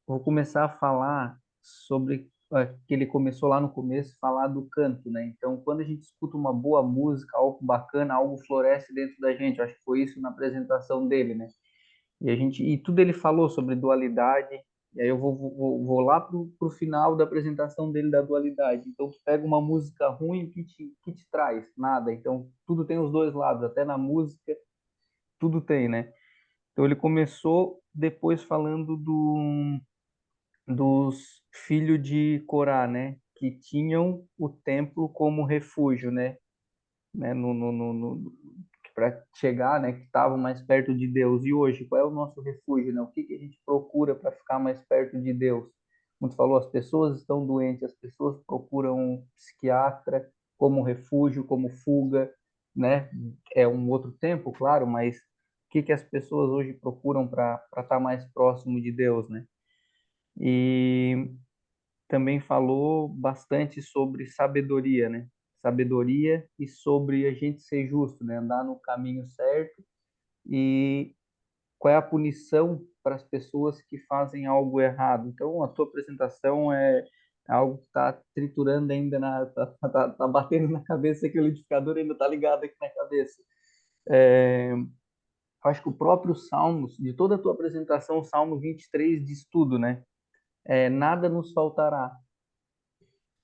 Vou começar a falar sobre que ele começou lá no começo, falar do canto, né? Então, quando a gente escuta uma boa música, algo bacana, algo floresce dentro da gente. Eu acho que foi isso na apresentação dele, né? E tudo ele falou sobre dualidade. E aí eu vou lá pro final da apresentação dele da dualidade. Então, tu pega uma música ruim, que te traz? Nada. Então, tudo tem os dois lados, até na música, tudo tem, né? Então, ele começou depois falando dos filhos de Corá, né? Que tinham o templo como refúgio, né? Para chegar, né? Que estavam mais perto de Deus. E hoje, qual é o nosso refúgio, né? O que a gente procura para ficar mais perto de Deus? Como tu falou, as pessoas estão doentes, as pessoas procuram um psiquiatra como refúgio, como fuga, né? É um outro tempo, claro, mas o que as pessoas hoje procuram para estar mais próximo de Deus, né? E também falou bastante sobre sabedoria, né? Sabedoria e sobre a gente ser justo, né? Andar no caminho certo e qual é a punição para as pessoas que fazem algo errado. Então, a tua apresentação é algo que está triturando ainda, tá batendo na cabeça, que o liquidificador ainda está ligado aqui na cabeça. Acho que o próprio Salmos, de toda a tua apresentação, o Salmo 23 diz tudo, né? Nada nos faltará.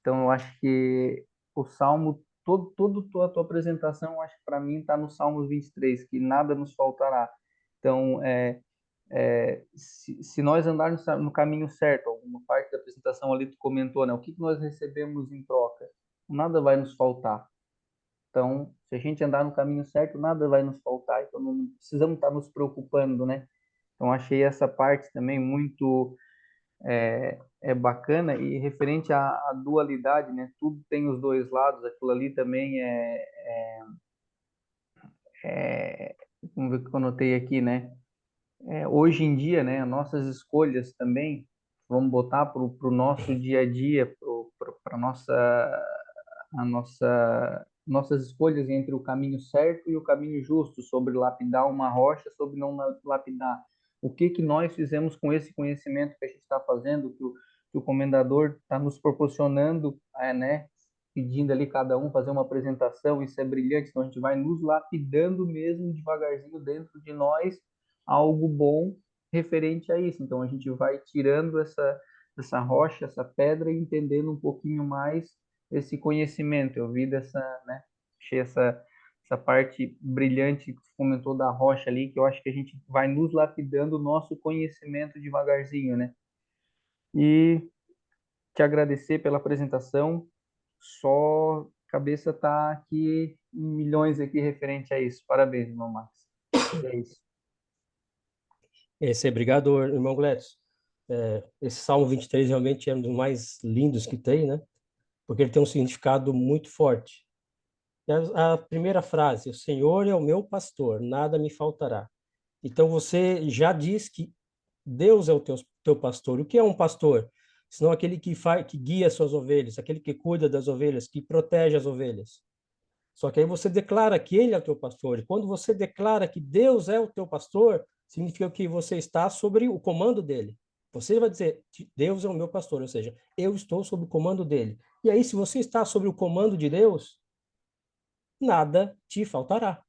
Então, eu acho que o Salmo, todo a tua apresentação, eu acho que para mim está no Salmo 23, que nada nos faltará. Então, se nós andarmos no caminho certo, alguma parte da apresentação ali tu comentou, né? O que nós recebemos em troca? Nada vai nos faltar. Então, se a gente andar no caminho certo, nada vai nos faltar. Então, não precisamos estar nos preocupando, né? Então, achei essa parte também muito bacana e referente à dualidade, né? Tudo tem os dois lados. Aquilo ali também vamos ver o que eu anotei aqui, né? Hoje em dia, né? Nossas escolhas também, vamos botar para o nosso dia a dia, para nossas escolhas entre o caminho certo e o caminho justo, sobre lapidar uma rocha, sobre não lapidar. O que nós fizemos com esse conhecimento que a gente está fazendo, que o comendador está nos proporcionando, né? Pedindo ali cada um fazer uma apresentação, isso é brilhante, então a gente vai nos lapidando mesmo devagarzinho dentro de nós algo bom referente a isso. Então a gente vai tirando essa rocha, essa pedra e entendendo um pouquinho mais esse conhecimento. Eu vi né, achei essa parte brilhante que você comentou da rocha ali, que eu acho que a gente vai nos lapidando o nosso conhecimento devagarzinho, né? E te agradecer pela apresentação. Só cabeça tá aqui em milhões aqui referente a isso. Parabéns, irmão Max. É isso. Obrigado, irmão Gledson. Esse Salmo 23 realmente é um dos mais lindos que tem, né? Porque ele tem um significado muito forte. A primeira frase, o Senhor é o meu pastor, nada me faltará. Então você já diz que Deus é o teu pastor. O que é um pastor? Senão aquele que guia as suas ovelhas, aquele que cuida das ovelhas, que protege as ovelhas. Só que aí você declara que ele é o teu pastor. E quando você declara que Deus é o teu pastor, significa que você está sobre o comando dele. Você vai dizer, Deus é o meu pastor, ou seja, eu estou sob o comando dele. E aí, se você está sob o comando de Deus, nada te faltará.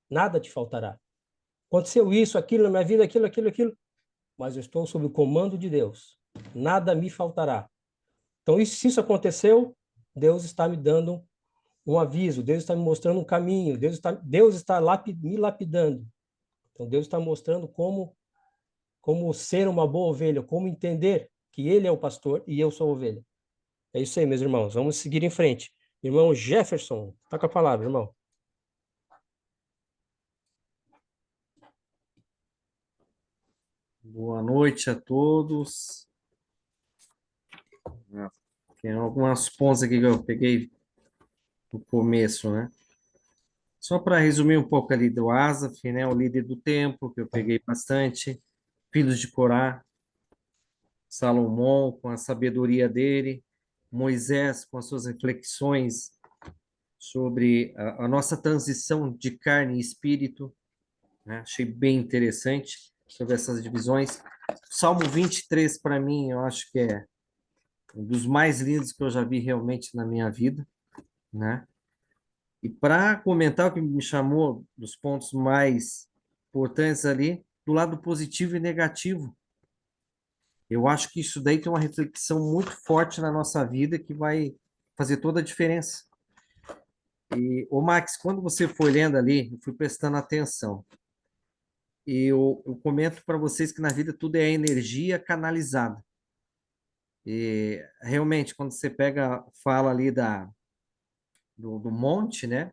Nada te faltará. Aconteceu isso, aquilo na minha vida, aquilo, mas eu estou sob o comando de Deus. Nada me faltará. Então, se isso aconteceu, Deus está me dando um aviso, Deus está me mostrando um caminho, Deus está me lapidando. Então, Deus está mostrando como ser uma boa ovelha, como entender que Ele é o pastor e eu sou a ovelha. É isso aí, meus irmãos. Vamos seguir em frente. Irmão Jefferson, tá com a palavra, irmão. Boa noite a todos. Tem algumas pontos aqui que eu peguei no começo, né? Só para resumir um pouco ali do Asaf, né? O líder do templo, que eu peguei bastante. Filhos de Corá, Salomão, com a sabedoria dele. Moisés, com as suas reflexões sobre a nossa transição de carne e espírito, né? Achei bem interessante sobre essas divisões. Salmo 23, para mim, eu acho que é um dos mais lindos que eu já vi realmente na minha vida, né? E para comentar o que me chamou dos pontos mais importantes ali, do lado positivo e negativo, eu acho que isso daí tem uma reflexão muito forte na nossa vida que vai fazer toda a diferença. E, ô Max, quando você foi lendo ali, eu fui prestando atenção. E eu comento para vocês que na vida tudo é energia canalizada. E realmente, quando você fala ali do monte, né?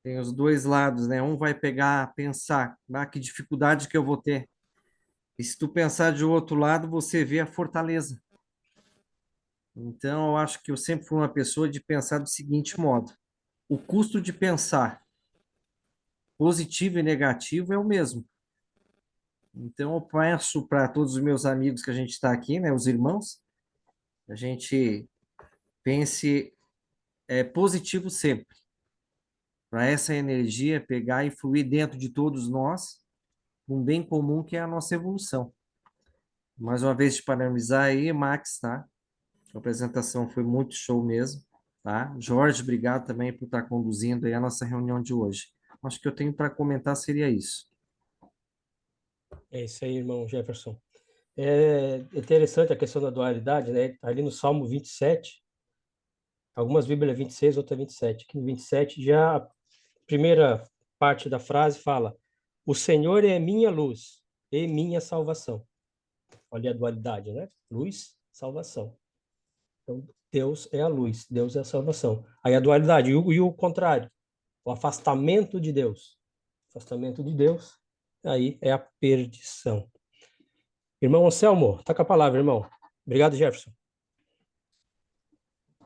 Tem os dois lados, né? Um vai pegar, pensar, que dificuldade que eu vou ter. E se tu pensar de outro lado, você vê a fortaleza. Então, eu acho que eu sempre fui uma pessoa de pensar do seguinte modo: o custo de pensar positivo e negativo é o mesmo. Então, eu peço para todos os meus amigos que a gente está aqui, né, os irmãos, a gente pense positivo sempre, para essa energia pegar e fluir dentro de todos nós, um bem comum que é a nossa evolução. Mais uma vez, de parabenizar aí, Max, tá? A apresentação foi muito show mesmo, tá? Jorge, obrigado também por estar conduzindo aí a nossa reunião de hoje. Acho que eu tenho para comentar seria isso. É isso aí, irmão Jefferson. É interessante a questão da dualidade, né? Ali no Salmo 27, algumas Bíblias 26, outras 27. Aqui no 27, já a primeira parte da frase fala: O Senhor é minha luz e minha salvação. Olha a dualidade, né? Luz, salvação. Então, Deus é a luz, Deus é a salvação. Aí a dualidade, e o contrário, o afastamento de Deus. Afastamento de Deus, aí é a perdição. Irmão Anselmo, tá com a palavra, irmão. Obrigado, Jefferson.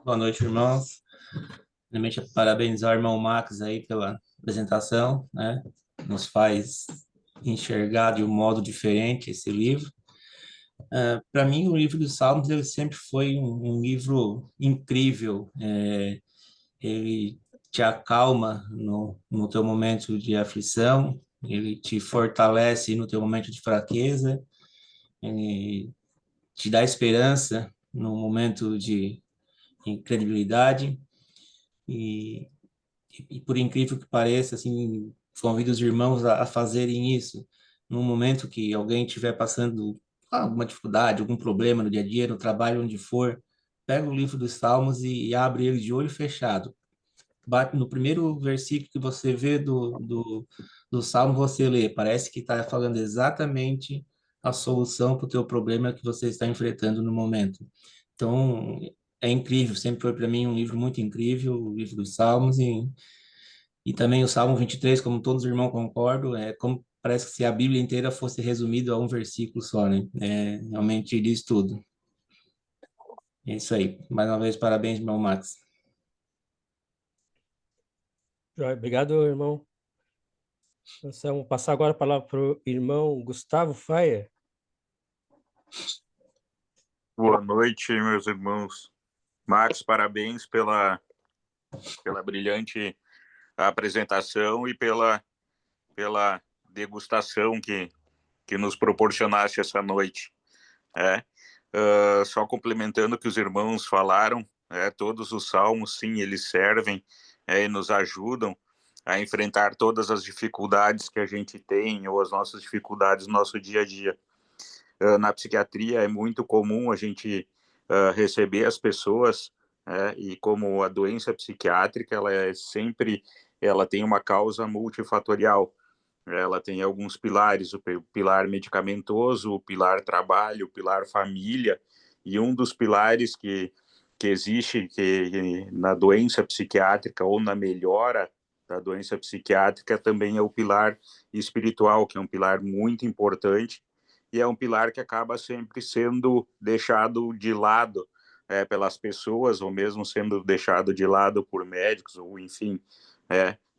Boa noite, irmãos. Primeiramente, parabenizar o irmão Max aí pela apresentação, né? Nos faz enxergar de um modo diferente esse livro. Para mim, o livro dos Salmos ele sempre foi um livro incrível. Ele te acalma no teu momento de aflição, ele te fortalece no teu momento de fraqueza, ele te dá esperança no momento de incredibilidade. E, e por incrível que pareça, assim, convido os irmãos a fazerem isso no momento que alguém estiver passando alguma dificuldade, algum problema no dia a dia, no trabalho, onde for, pega o livro dos Salmos e abre ele de olho fechado. Bate no primeiro versículo que você vê do Salmo, você lê. Parece que está falando exatamente a solução para o teu problema que você está enfrentando no momento. Então, é incrível, sempre foi para mim um livro muito incrível, o livro dos Salmos, e também o Salmo 23, como todos os irmãos concordam, é como parece que se a Bíblia inteira fosse resumida a um versículo só, né? Realmente diz tudo. É isso aí. Mais uma vez, parabéns, irmão Max. Obrigado, irmão Anselmo. Passar agora a palavra para o irmão Gustavo Faia. Boa noite, meus irmãos. Max, parabéns pela brilhante apresentação e pela degustação que nos proporcionaste essa noite. Só complementando o que os irmãos falaram, todos os salmos, sim, eles servem e nos ajudam a enfrentar todas as dificuldades que a gente tem ou as nossas dificuldades no nosso dia a dia. Na psiquiatria é muito comum a gente receber as pessoas e como a doença psiquiátrica, ela tem uma causa multifatorial. Ela tem alguns pilares, o pilar medicamentoso, o pilar trabalho, o pilar família, e um dos pilares que existe na doença psiquiátrica ou na melhora da doença psiquiátrica também é o pilar espiritual, que é um pilar muito importante, e é um pilar que acaba sempre sendo deixado de lado pelas pessoas, ou mesmo sendo deixado de lado por médicos, ou enfim,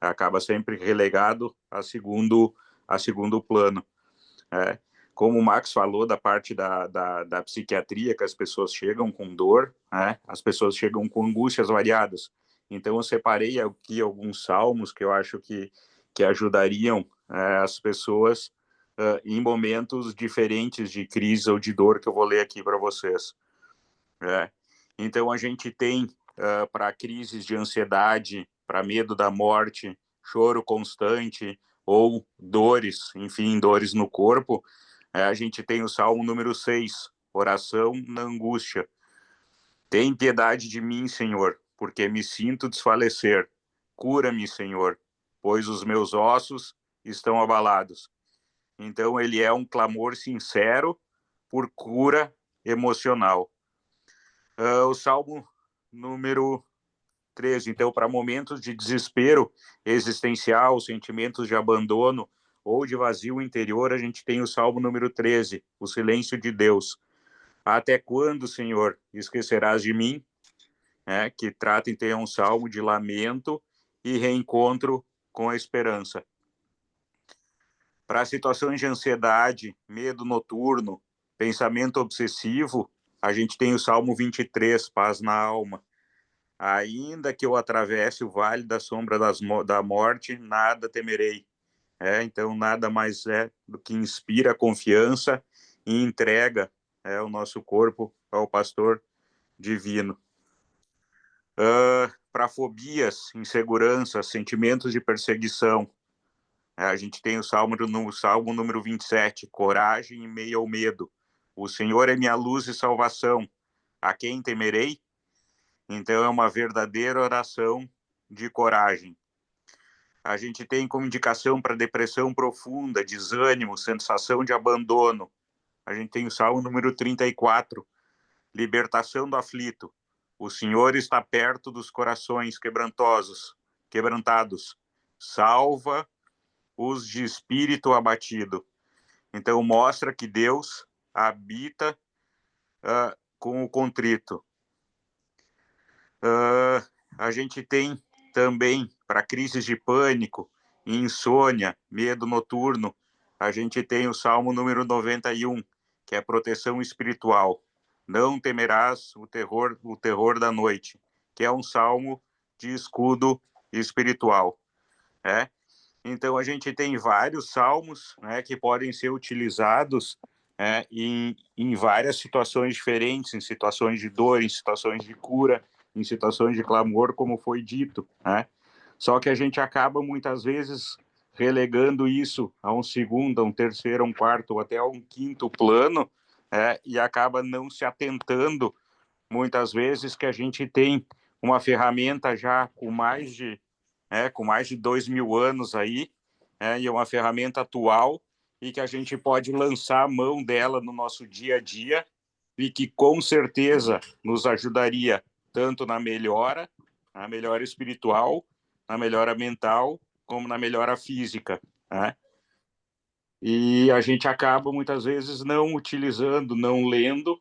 acaba sempre relegado a segundo plano. Como o Max falou da parte da psiquiatria, que as pessoas chegam com dor, as pessoas chegam com angústias variadas. Então, eu separei aqui alguns salmos que eu acho que ajudariam as pessoas em momentos diferentes de crise ou de dor, que eu vou ler aqui para vocês. Então, a gente tem para crises de ansiedade, para medo da morte, choro constante ou dores, enfim, dores no corpo, a gente tem o Salmo número 6, oração na angústia. Tem piedade de mim, Senhor, porque me sinto desfalecer. Cura-me, Senhor, pois os meus ossos estão abalados. Então, ele é um clamor sincero por cura emocional. O Salmo número 13, então, para momentos de desespero existencial, sentimentos de abandono ou de vazio interior, a gente tem o Salmo número 13, o silêncio de Deus. Até quando, Senhor, esquecerás de mim? Que trata, então, um salmo de lamento e reencontro com a esperança. Para situações de ansiedade, medo noturno, pensamento obsessivo, a gente tem o Salmo 23, paz na alma. Ainda que eu atravesse o vale da sombra da morte, nada temerei. Então, nada mais do que inspira confiança e entrega o nosso corpo ao pastor divino. Para fobias, inseguranças, sentimentos de perseguição, a gente tem o Salmo número 27, coragem em meio ao medo. O Senhor é minha luz e salvação. A quem temerei? Então, é uma verdadeira oração de coragem. A gente tem como indicação para depressão profunda, desânimo, sensação de abandono. A gente tem o Salmo número 34, libertação do aflito. O Senhor está perto dos corações quebrantados. Salva os de espírito abatido. Então, mostra que Deus habita com o contrito. A gente tem também, para crises de pânico, insônia, medo noturno, a gente tem o Salmo número 91, que é proteção espiritual. Não temerás o terror da noite, que é um salmo de escudo espiritual. Então, a gente tem vários salmos que podem ser utilizados em várias situações diferentes, em situações de dor, em situações de cura, em situações de clamor, como foi dito. Só que a gente acaba, muitas vezes, relegando isso a um segundo, a um terceiro, a um quarto, ou até a um quinto plano, e acaba não se atentando, muitas vezes, que a gente tem uma ferramenta já com mais de 2.000 anos aí, e é uma ferramenta atual, e que a gente pode lançar a mão dela no nosso dia a dia, e que com certeza nos ajudaria tanto na melhora espiritual, na melhora mental, como na melhora física. E a gente acaba, muitas vezes, não utilizando, não lendo,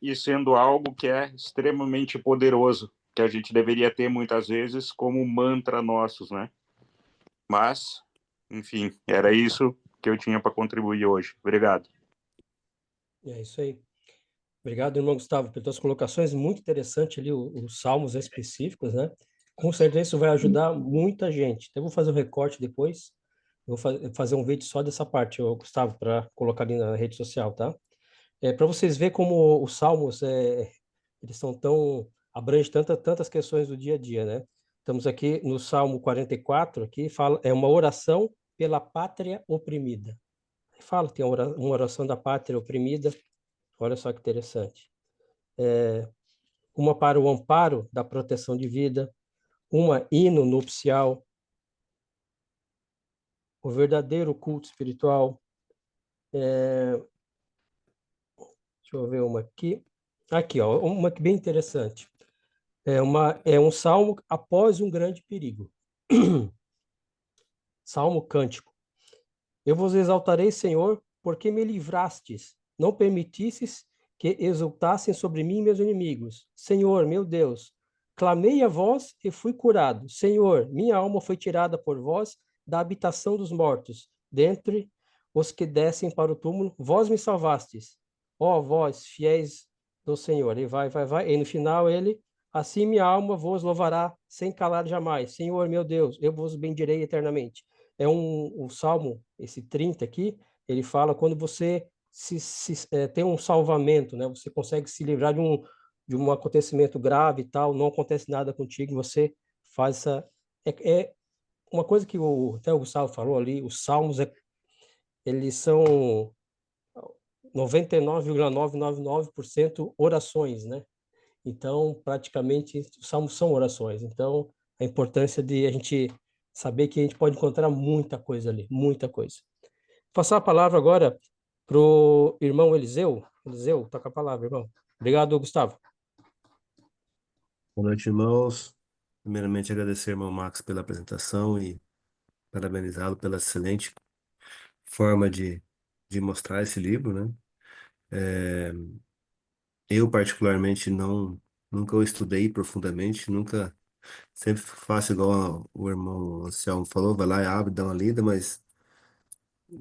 e sendo algo que é extremamente poderoso, que a gente deveria ter, muitas vezes, como mantra nossos, Mas, enfim, era isso que eu tinha para contribuir hoje. Obrigado. É isso aí. Obrigado, irmão Gustavo, pelas colocações. Muito interessante ali os salmos específicos, Com certeza isso vai ajudar muita gente. Então, eu vou fazer um recorte depois. Eu vou fazer um vídeo só dessa parte, Gustavo, para colocar ali na rede social, tá? Para vocês verem como os salmos, eles são abrangem tantas questões do dia a dia, Estamos aqui no Salmo 44, aqui fala, é uma oração pela pátria oprimida. Fala, tem uma oração da pátria oprimida. Olha só que interessante. uma para o amparo da proteção de vida, uma hino nupcial, o verdadeiro culto espiritual. Deixa eu ver uma aqui. Aqui, ó, uma que bem interessante. É um salmo após um grande perigo. Salmo cântico. Eu vos exaltarei, Senhor, porque me livrastes. Não permitisses que exultassem sobre mim meus inimigos. Senhor, meu Deus, clamei a vós e fui curado. Senhor, minha alma foi tirada por vós da habitação dos mortos. Dentre os que descem para o túmulo, vós me salvastes. Ó vós, fiéis do Senhor. E vai. E no final ele, assim minha alma vos louvará sem calar jamais. Senhor, meu Deus, eu vos bendirei eternamente. O Salmo, esse 30 aqui, ele fala quando você tem um salvamento, né? Você consegue se livrar de um acontecimento grave e tal, não acontece nada contigo, você faz essa... É uma coisa que até o Gustavo falou ali, os salmos, eles são 99,999% orações, né? Então, praticamente, os salmos são orações. Então, a importância de a gente saber que a gente pode encontrar muita coisa ali, muita coisa. Passar a palavra agora para o irmão Eliseu. Eliseu, toca a palavra, irmão. Obrigado, Gustavo. Boa noite, irmãos. Primeiramente, agradecer ao irmão Max pela apresentação e parabenizá-lo pela excelente forma de mostrar esse livro, né? Eu, particularmente, nunca o estudei profundamente, nunca, sempre faço igual o irmão Anselmo falou, vai lá e abre, dá uma lida, mas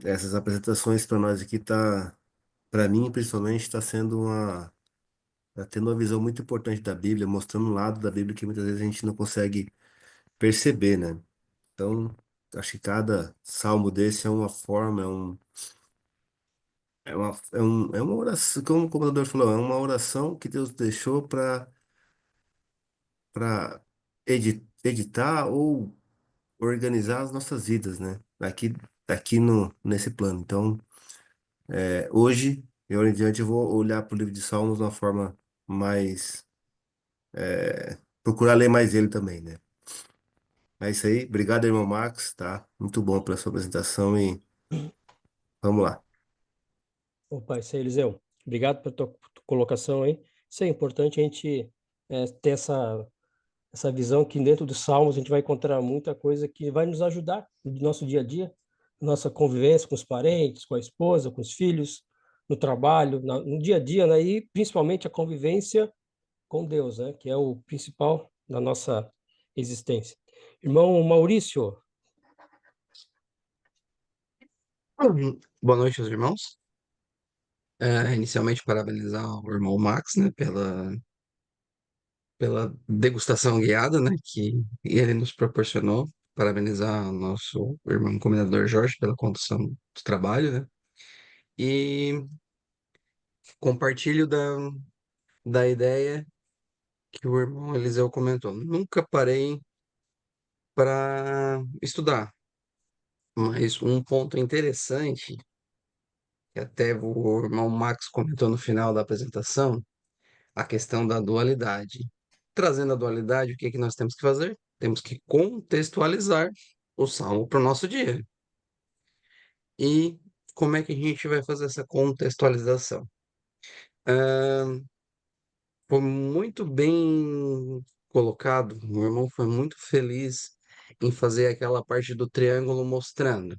essas apresentações para nós aqui para mim, principalmente, tá tendo uma visão muito importante da Bíblia, mostrando um lado da Bíblia que muitas vezes a gente não consegue perceber, né? Então, acho que cada salmo desse é uma forma, é uma oração, como o computador falou, é uma oração que Deus deixou para editar ou organizar as nossas vidas, né? Aqui no, nesse plano. Então, hoje, eu em diante, eu vou olhar para o livro de Salmos de uma forma mais, procurar ler mais ele também, né? É isso aí. Obrigado, irmão Max, tá? Muito bom pela sua apresentação e vamos lá. Opa, isso aí, Eliseu. Obrigado pela tua colocação aí. Isso é importante a gente ter essa visão que dentro dos Salmos a gente vai encontrar muita coisa que vai nos ajudar no nosso dia a dia, nossa convivência com os parentes, com a esposa, com os filhos, no trabalho, no dia a dia, né? E principalmente a convivência com Deus, né? Que é o principal da nossa existência. Irmão Maurício, Boa noite, aos irmãos. Inicialmente, parabenizar o irmão Max, né, pela degustação guiada, né, que ele nos proporcionou. Parabenizar o nosso irmão comendador Jorge pela condução do trabalho, né, e compartilho da ideia que o irmão Eliseu comentou. Nunca parei para estudar, mas um ponto interessante, que até o irmão Max comentou no final da apresentação, a questão da dualidade. Trazendo a dualidade, o que é que nós temos que fazer? Temos que contextualizar o salmo para o nosso dia. E como é que a gente vai fazer essa contextualização? Foi muito bem colocado, meu irmão foi muito feliz em fazer aquela parte do triângulo mostrando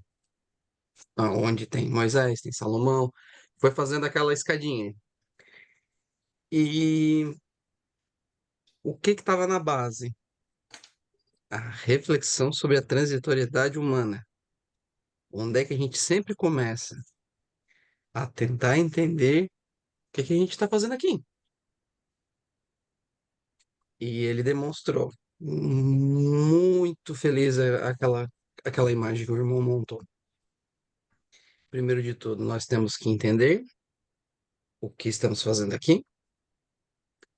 onde tem Moisés, tem Salomão, foi fazendo aquela escadinha. E o que estava na base? A reflexão sobre a transitoriedade humana. Onde é que a gente sempre começa a tentar entender o que a gente está fazendo aqui. E ele demonstrou. Muito feliz aquela imagem que o irmão montou. Primeiro de tudo, nós temos que entender o que estamos fazendo aqui.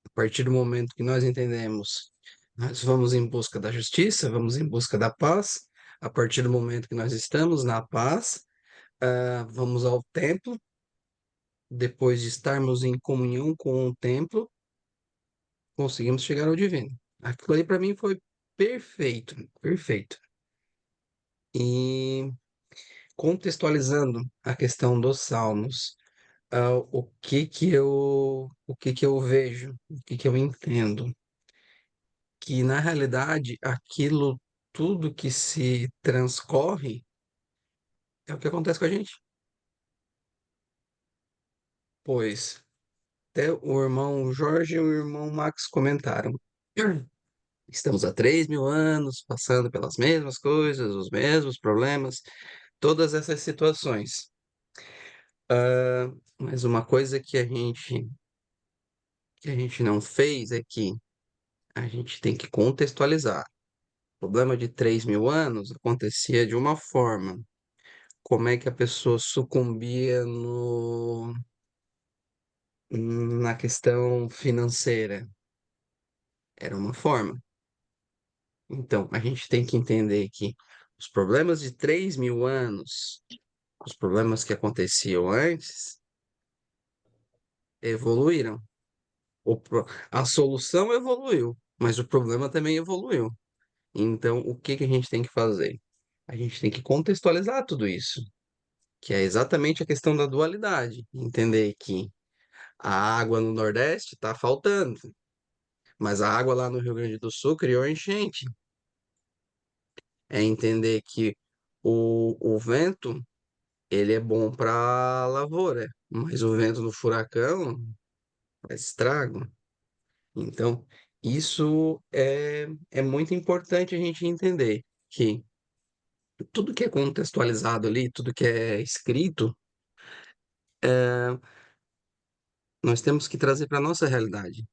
A partir do momento que nós entendemos, nós vamos em busca da justiça, vamos em busca da paz. A partir do momento que nós estamos na paz, vamos ao templo. Depois de estarmos em comunhão com o templo, conseguimos chegar ao divino. Aquilo ali para mim foi perfeito, perfeito. E contextualizando a questão dos salmos, o que que eu vejo, o que que eu entendo, que na realidade aquilo tudo que se transcorre é o que acontece com a gente. Pois até o irmão Jorge e o irmão Max comentaram. Estamos há 3.000 anos passando pelas mesmas coisas, os mesmos problemas, todas essas situações. Mas uma coisa que a gente não fez é que a gente tem que contextualizar. O problema de 3.000 anos acontecia de uma forma. Como é que a pessoa sucumbia na questão financeira? Era uma forma. Então, a gente tem que entender que os problemas de 3.000 anos, os problemas que aconteciam antes, evoluíram. A solução evoluiu, mas o problema também evoluiu. Então, o que que a gente tem que fazer? A gente tem que contextualizar tudo isso, que é exatamente a questão da dualidade. Entender que a água no Nordeste está faltando, mas a água lá no Rio Grande do Sul criou enchente. É entender que o vento, ele é bom para a lavoura, mas o vento no furacão faz estrago. Então, isso é muito importante a gente entender que tudo que é contextualizado ali, tudo que é escrito, nós temos que trazer para a nossa realidade,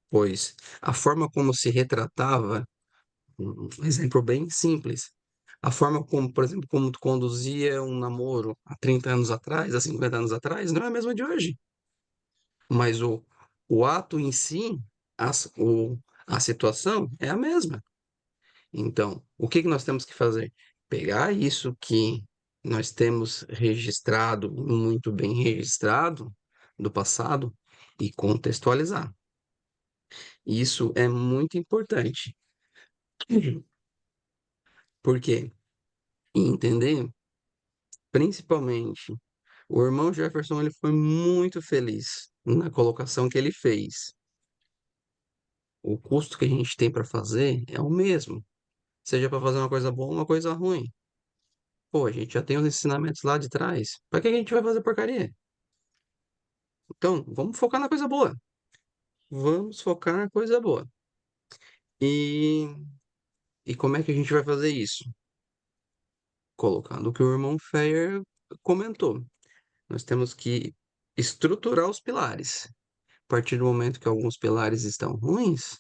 pois a forma como se retratava, um exemplo bem simples, a forma como, por exemplo, como tu conduzia um namoro há 30 anos atrás, há 50 anos atrás, não é a mesma de hoje. Mas o ato em si, a situação é a mesma. Então, o que que nós temos que fazer? Pegar isso que nós temos registrado, muito bem registrado, do passado, e contextualizar. Isso é muito importante. Por quê? Entender, principalmente, o irmão Jefferson ele foi muito feliz na colocação que ele fez. O custo que a gente tem para fazer é o mesmo, seja para fazer uma coisa boa ou uma coisa ruim. Pô, a gente já tem os ensinamentos lá de trás. Para que a gente vai fazer porcaria? Então, vamos focar na coisa boa. Vamos focar na coisa boa. E, e como é que a gente vai fazer isso? Colocando o que o irmão Feyer comentou. Nós temos que estruturar os pilares. A partir do momento que alguns pilares estão ruins,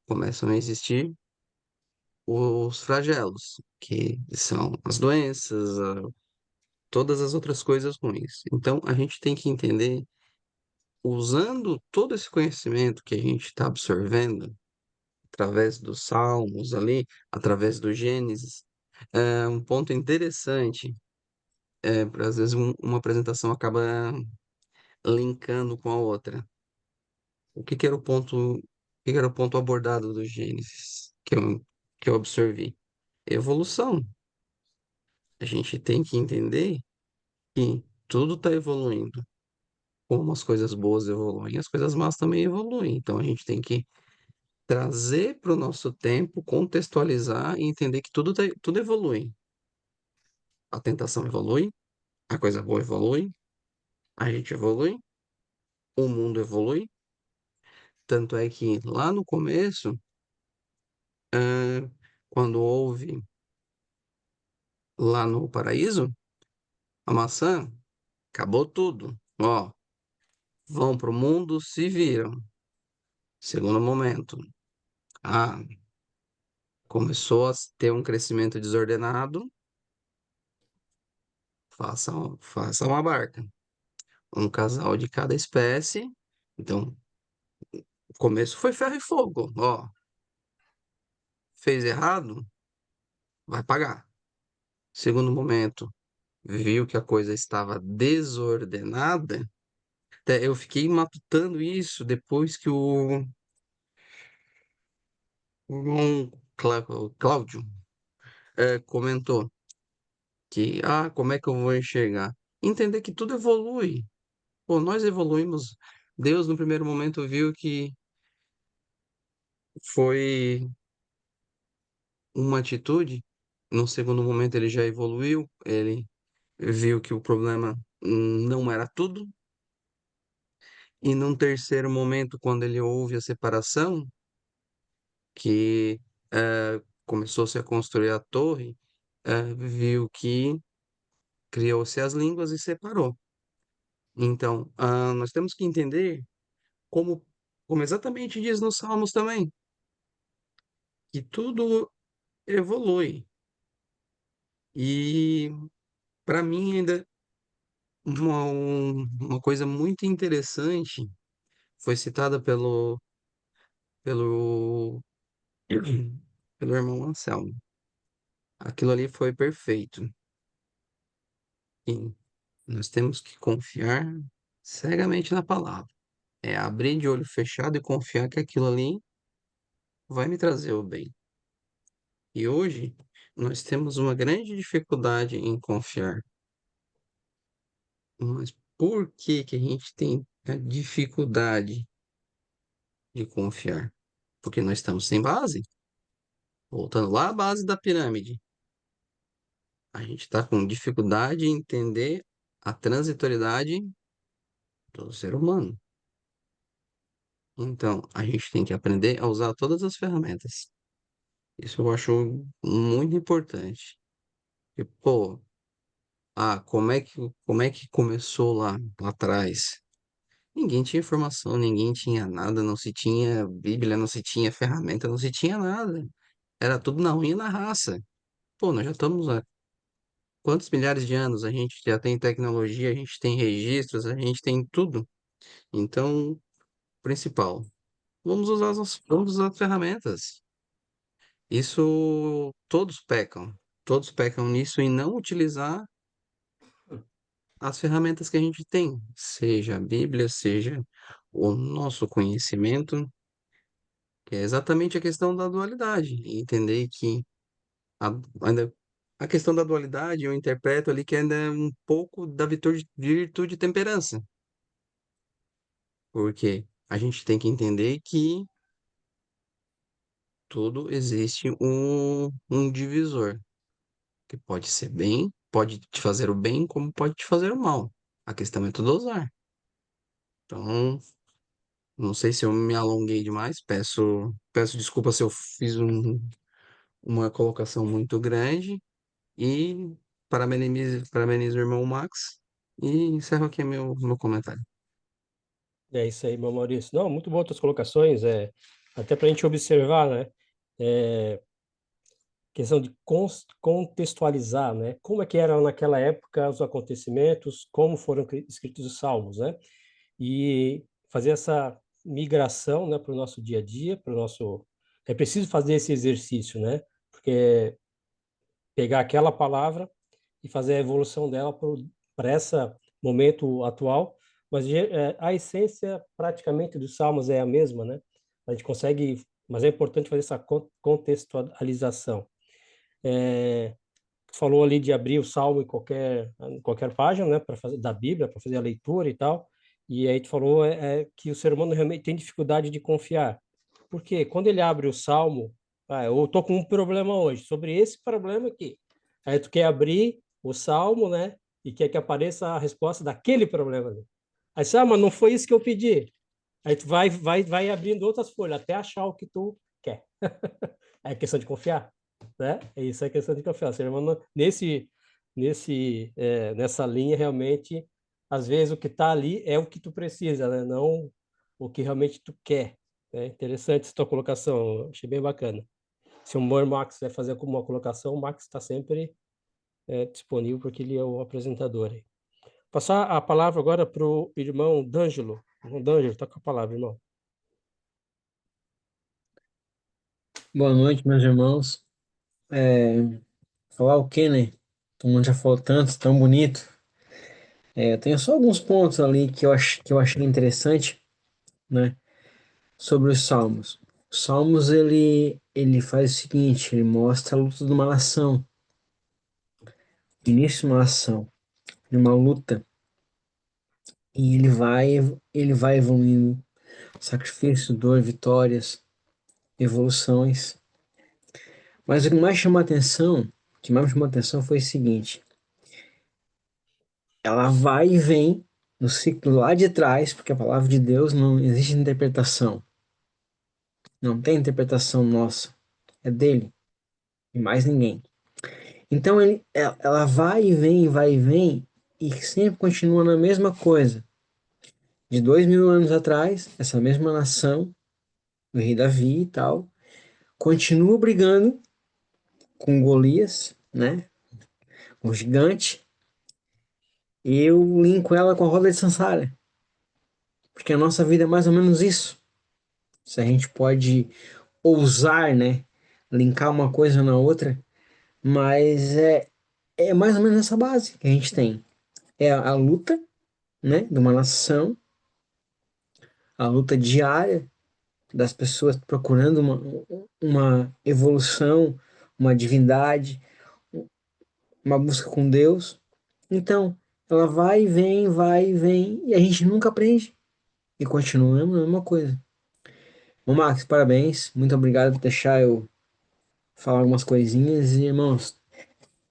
começam a existir os flagelos, que são as doenças, todas as outras coisas ruins. Então, a gente tem que entender, usando todo esse conhecimento que a gente está absorvendo, através dos Salmos ali, através do Gênesis, um ponto interessante, para às vezes uma apresentação acaba linkando com a outra. O que que era o ponto abordado do Gênesis que eu absorvi? Evolução. A gente tem que entender que tudo está evoluindo. Como as coisas boas evoluem, as coisas más também evoluem. Então a gente tem que trazer para o nosso tempo, contextualizar e entender que tudo evolui. A tentação evolui, a coisa boa evolui, a gente evolui, o mundo evolui. Tanto é que lá no começo, quando houve lá no paraíso, a maçã, acabou tudo. Ó, vão para o mundo, se viram. Segundo momento, ah, começou a ter um crescimento desordenado, faça uma barca. Um casal de cada espécie. Então, o começo foi ferro e fogo. Ó, fez errado, vai pagar. Segundo momento, viu que a coisa estava desordenada. Até eu fiquei matutando isso depois que O irmão Cláudio comentou que, como é que eu vou enxergar? Entender que tudo evolui. Pô, nós evoluímos. Deus, no primeiro momento, viu que foi uma atitude, no segundo momento, ele já evoluiu, ele viu que o problema não era tudo, e num terceiro momento, quando ele houve a separação, que começou-se a construir a torre, viu que criou-se as línguas e separou. Então, nós temos que entender como, como exatamente diz nos Salmos também, que tudo evolui. E para mim ainda uma coisa muito interessante foi citada pelo, pelo irmão Anselmo. Aquilo ali foi perfeito. E nós temos que confiar cegamente na palavra. É abrir de olho fechado e confiar que aquilo ali vai me trazer o bem. E hoje nós temos uma grande dificuldade em confiar. Mas por que que a gente tem a dificuldade de confiar? Porque nós estamos sem base. Voltando lá à base da pirâmide, a gente está com dificuldade em entender a transitoriedade do ser humano. Então, a gente tem que aprender a usar todas as ferramentas. Isso eu acho muito importante. E, pô, como é que começou lá atrás? Ninguém tinha informação, ninguém tinha nada, não se tinha Bíblia, não se tinha ferramenta, não se tinha nada. Era tudo na unha e na raça. Pô, nós já estamos há quantos milhares de anos? A gente já tem tecnologia, a gente tem registros, a gente tem tudo. Então, principal, vamos usar as ferramentas. Isso todos pecam nisso em não utilizar as ferramentas que a gente tem, seja a Bíblia, seja o nosso conhecimento, que é exatamente a questão da dualidade, e entender que a, ainda, a questão da dualidade eu interpreto ali que ainda é um pouco da virtude e temperança, porque a gente tem que entender que tudo existe um divisor, que pode ser bem, pode te fazer o bem, como pode te fazer o mal. A questão é tu dosar. Então, não sei se eu me alonguei demais, peço desculpa se eu fiz uma colocação muito grande e parabenizo o irmão Max e encerro aqui meu comentário. É isso aí, meu Maurício. Não, muito boas tuas colocações, até para a gente observar, né? É, questão de contextualizar, né? Como é que eram naquela época os acontecimentos, como foram escritos os salmos, né? E fazer essa migração, né, para o nosso dia a dia, para o nosso... É preciso fazer esse exercício, né? Porque pegar aquela palavra e fazer a evolução dela para esse momento atual, mas a essência praticamente dos salmos é a mesma, né? A gente consegue, mas é importante fazer essa contextualização. Falou ali de abrir o salmo em qualquer página, né, para fazer da Bíblia, para fazer a leitura e tal. E aí tu falou que o ser humano realmente tem dificuldade de confiar. Porque quando ele abre o salmo, eu tô com um problema hoje, sobre esse problema aqui. Aí tu quer abrir o salmo, né, e quer que apareça a resposta daquele problema ali. Aí você, mas não foi isso que eu pedi. Aí tu vai abrindo outras folhas até achar o que tu quer. É questão de confiar, né? Isso é questão de confiar. O ser humano, nessa linha, realmente, às vezes o que está ali é o que tu precisa, né? Não o que realmente tu quer. É interessante essa tua colocação, achei bem bacana. Se o Max vai fazer alguma colocação, o Max está sempre disponível, porque ele é o apresentador aí. Passar a palavra agora para o irmão D'Angelo. Irmão D'Angelo, está com a palavra, irmão. Boa noite, meus irmãos. Falar o quê, né? Todo mundo já falou tanto, tão bonito. Eu tenho só alguns pontos ali que eu achei interessante, né? Sobre os Salmos. Os Salmos, ele ele faz o seguinte, ele mostra a luta de uma nação, o início de uma nação, de uma luta, e ele vai evoluindo, sacrifício, dor, vitórias, evoluções. Mas o que mais chamou a atenção, o que mais me chamou a atenção foi o seguinte, ela vai e vem no ciclo lá de trás, porque a palavra de Deus não existe interpretação, não tem interpretação nossa, é dele e mais ninguém. Então ela vai e vem, e sempre continua na mesma coisa. De 2000 anos atrás, essa mesma nação, o rei Davi e tal, continua brigando com Golias, né? O gigante. E eu linko ela com a roda de Sansara, porque a nossa vida é mais ou menos isso. Se a gente pode ousar, né? Linkar uma coisa na outra, mas é mais ou menos essa base que a gente tem. É a luta, né? De uma nação, a luta diária das pessoas procurando uma evolução, uma divindade, uma busca com Deus. Então, ela vai e vem, e a gente nunca aprende. E continuamos a mesma coisa. Bom, Max, parabéns. Muito obrigado por deixar eu falar algumas coisinhas. E, irmãos,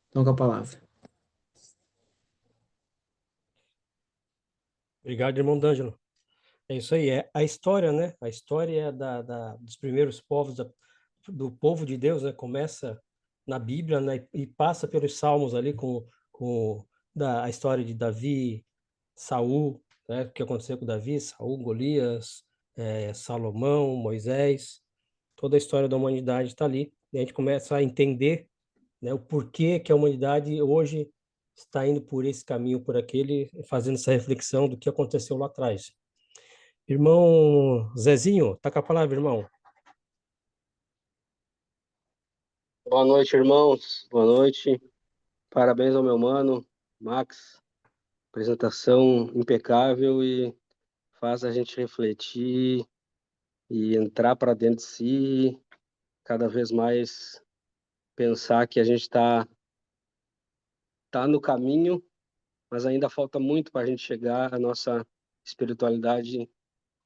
estão com a palavra. Obrigado, irmão D'Angelo. É isso aí, é a história, né? A história dos primeiros povos, do povo de Deus, né? Começa na Bíblia, né? E passa pelos Salmos ali a história de Davi, Saul, né? O que aconteceu com Davi, Saul, Golias, Salomão, Moisés, toda a história da humanidade está ali. E a gente começa a entender, né? O porquê que a humanidade hoje está indo por esse caminho, por aquele, fazendo essa reflexão do que aconteceu lá atrás. Irmão Zezinho, tá com a palavra, irmão. Boa noite, irmãos. Boa noite. Parabéns ao meu mano, Max. Apresentação impecável e faz a gente refletir e entrar para dentro de si, cada vez mais pensar que a gente tá no caminho, mas ainda falta muito para a gente chegar à nossa espiritualidade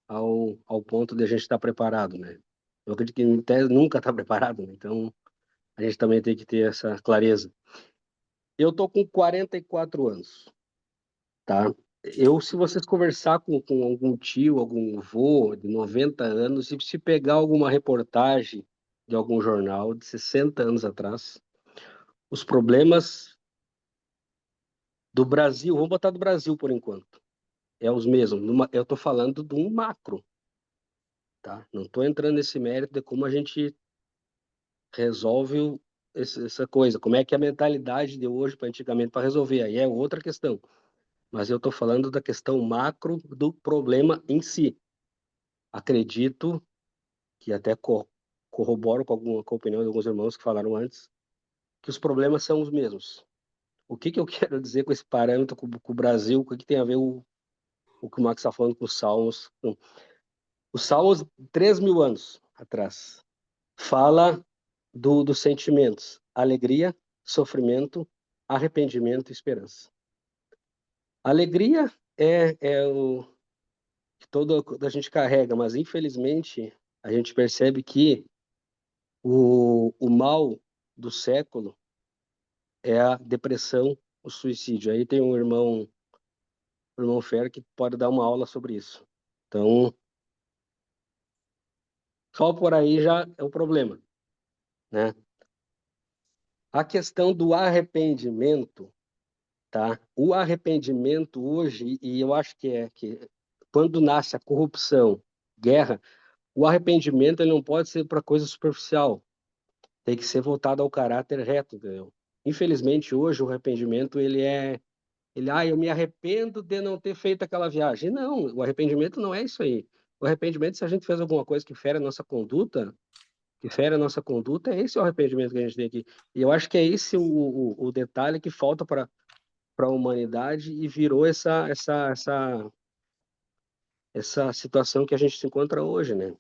ao ponto de a gente estar preparado, né? Eu acredito que em tese nunca está preparado, né? Então a gente também tem que ter essa clareza. Eu tô com 44 anos. Tá? Se vocês conversar com algum tio, algum avô de 90 anos, e se pegar alguma reportagem de algum jornal de 60 anos atrás, os problemas do Brasil, vamos botar do Brasil por enquanto, é os mesmos. Eu estou falando de um macro, tá? Não estou entrando nesse mérito de como a gente resolve essa coisa, como é que é a mentalidade de hoje para antigamente para resolver, aí é outra questão. Mas eu estou falando da questão macro do problema em si. Acredito que até corroboro com a opinião de alguns irmãos que falaram antes, que os problemas são os mesmos. O que eu quero dizer com esse parâmetro com o Brasil? O que tem a ver o que o Max está falando com os Salmos? Os Salmos, 3.000 anos atrás, fala dos sentimentos: alegria, sofrimento, arrependimento e esperança. Alegria é o que toda a gente carrega, mas infelizmente a gente percebe que o mal do século é a depressão, o suicídio. Aí tem um irmão Fer, que pode dar uma aula sobre isso. Então, só por aí já é um problema, né? A questão do arrependimento, tá? O arrependimento hoje, e eu acho que quando nasce a corrupção, guerra, o arrependimento ele não pode ser para coisa superficial. Tem que ser voltado ao caráter reto, entendeu? Infelizmente, hoje, o arrependimento, eu me arrependo de não ter feito aquela viagem. Não, o arrependimento não é isso aí. O arrependimento, se a gente fez alguma coisa que fere a nossa conduta, é esse o arrependimento que a gente tem aqui. E eu acho que é esse o detalhe que falta para a humanidade e virou essa situação que a gente se encontra hoje, né?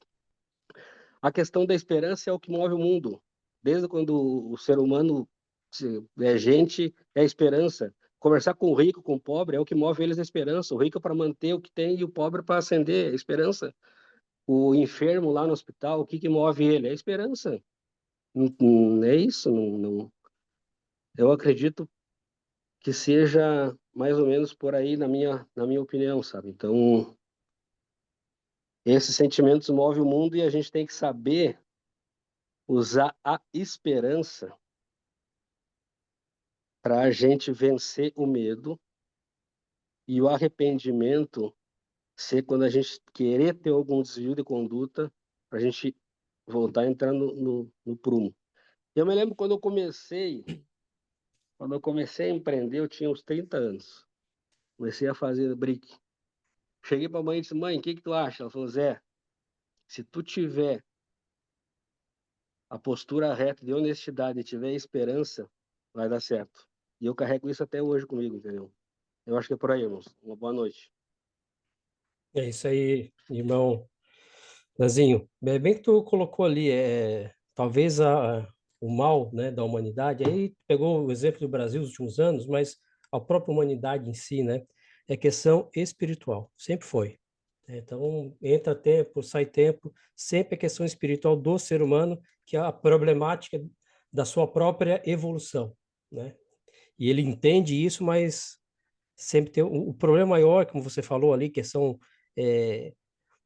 A questão da esperança é o que move o mundo. Desde quando o ser humano é gente, é a esperança. Conversar com o rico, com o pobre, é o que move eles a esperança. O rico para manter o que tem e o pobre para ascender, a esperança. O enfermo lá no hospital, o que que move ele? É a esperança. É isso. Eu acredito que seja mais ou menos por aí na minha opinião, sabe? Então, esses sentimentos movem o mundo e a gente tem que saber usar a esperança para a gente vencer o medo e o arrependimento ser quando a gente querer ter algum desvio de conduta para a gente voltar a entrar no prumo. Eu me lembro quando eu comecei a empreender, eu tinha uns 30 anos. Comecei a fazer brick. Cheguei para a mãe e disse: mãe, o que que tu acha? Ela falou: Zé, se tu tiver a postura reta de honestidade e tiver esperança, vai dar certo. E eu carrego isso até hoje comigo, entendeu? Eu acho que é por aí, irmãos. Uma boa noite. É isso aí, irmão Nazinho. Bem que tu colocou ali, talvez o mal, né, da humanidade, aí pegou o exemplo do Brasil nos últimos anos, mas a própria humanidade em si, né, é questão espiritual, sempre foi. Então, entra tempo, sai tempo, sempre é questão espiritual do ser humano, que é a problemática da sua própria evolução, né? E ele entende isso, mas sempre tem o problema maior, como você falou ali, questão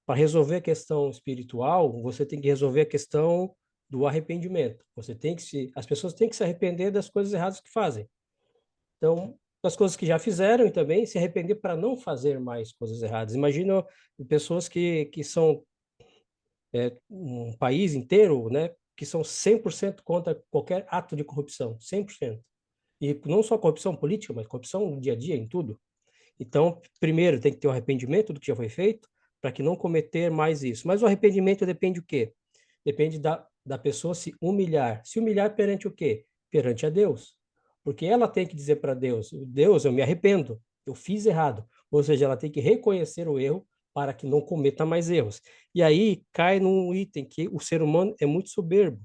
para resolver a questão espiritual, você tem que resolver a questão do arrependimento. As pessoas têm que se arrepender das coisas erradas que fazem. Então, das coisas que já fizeram e também se arrepender para não fazer mais coisas erradas. Imagina pessoas que são um país inteiro, né, que são 100% contra qualquer ato de corrupção, 100%. E não só corrupção política, mas corrupção no dia a dia, em tudo. Então, primeiro tem que ter o arrependimento do que já foi feito, para que não cometer mais isso. Mas o arrependimento depende do quê? Depende da pessoa se humilhar. Se humilhar perante o quê? Perante a Deus. Porque ela tem que dizer para Deus: Deus, eu me arrependo, eu fiz errado. Ou seja, ela tem que reconhecer o erro para que não cometa mais erros. E aí cai num item que o ser humano é muito soberbo.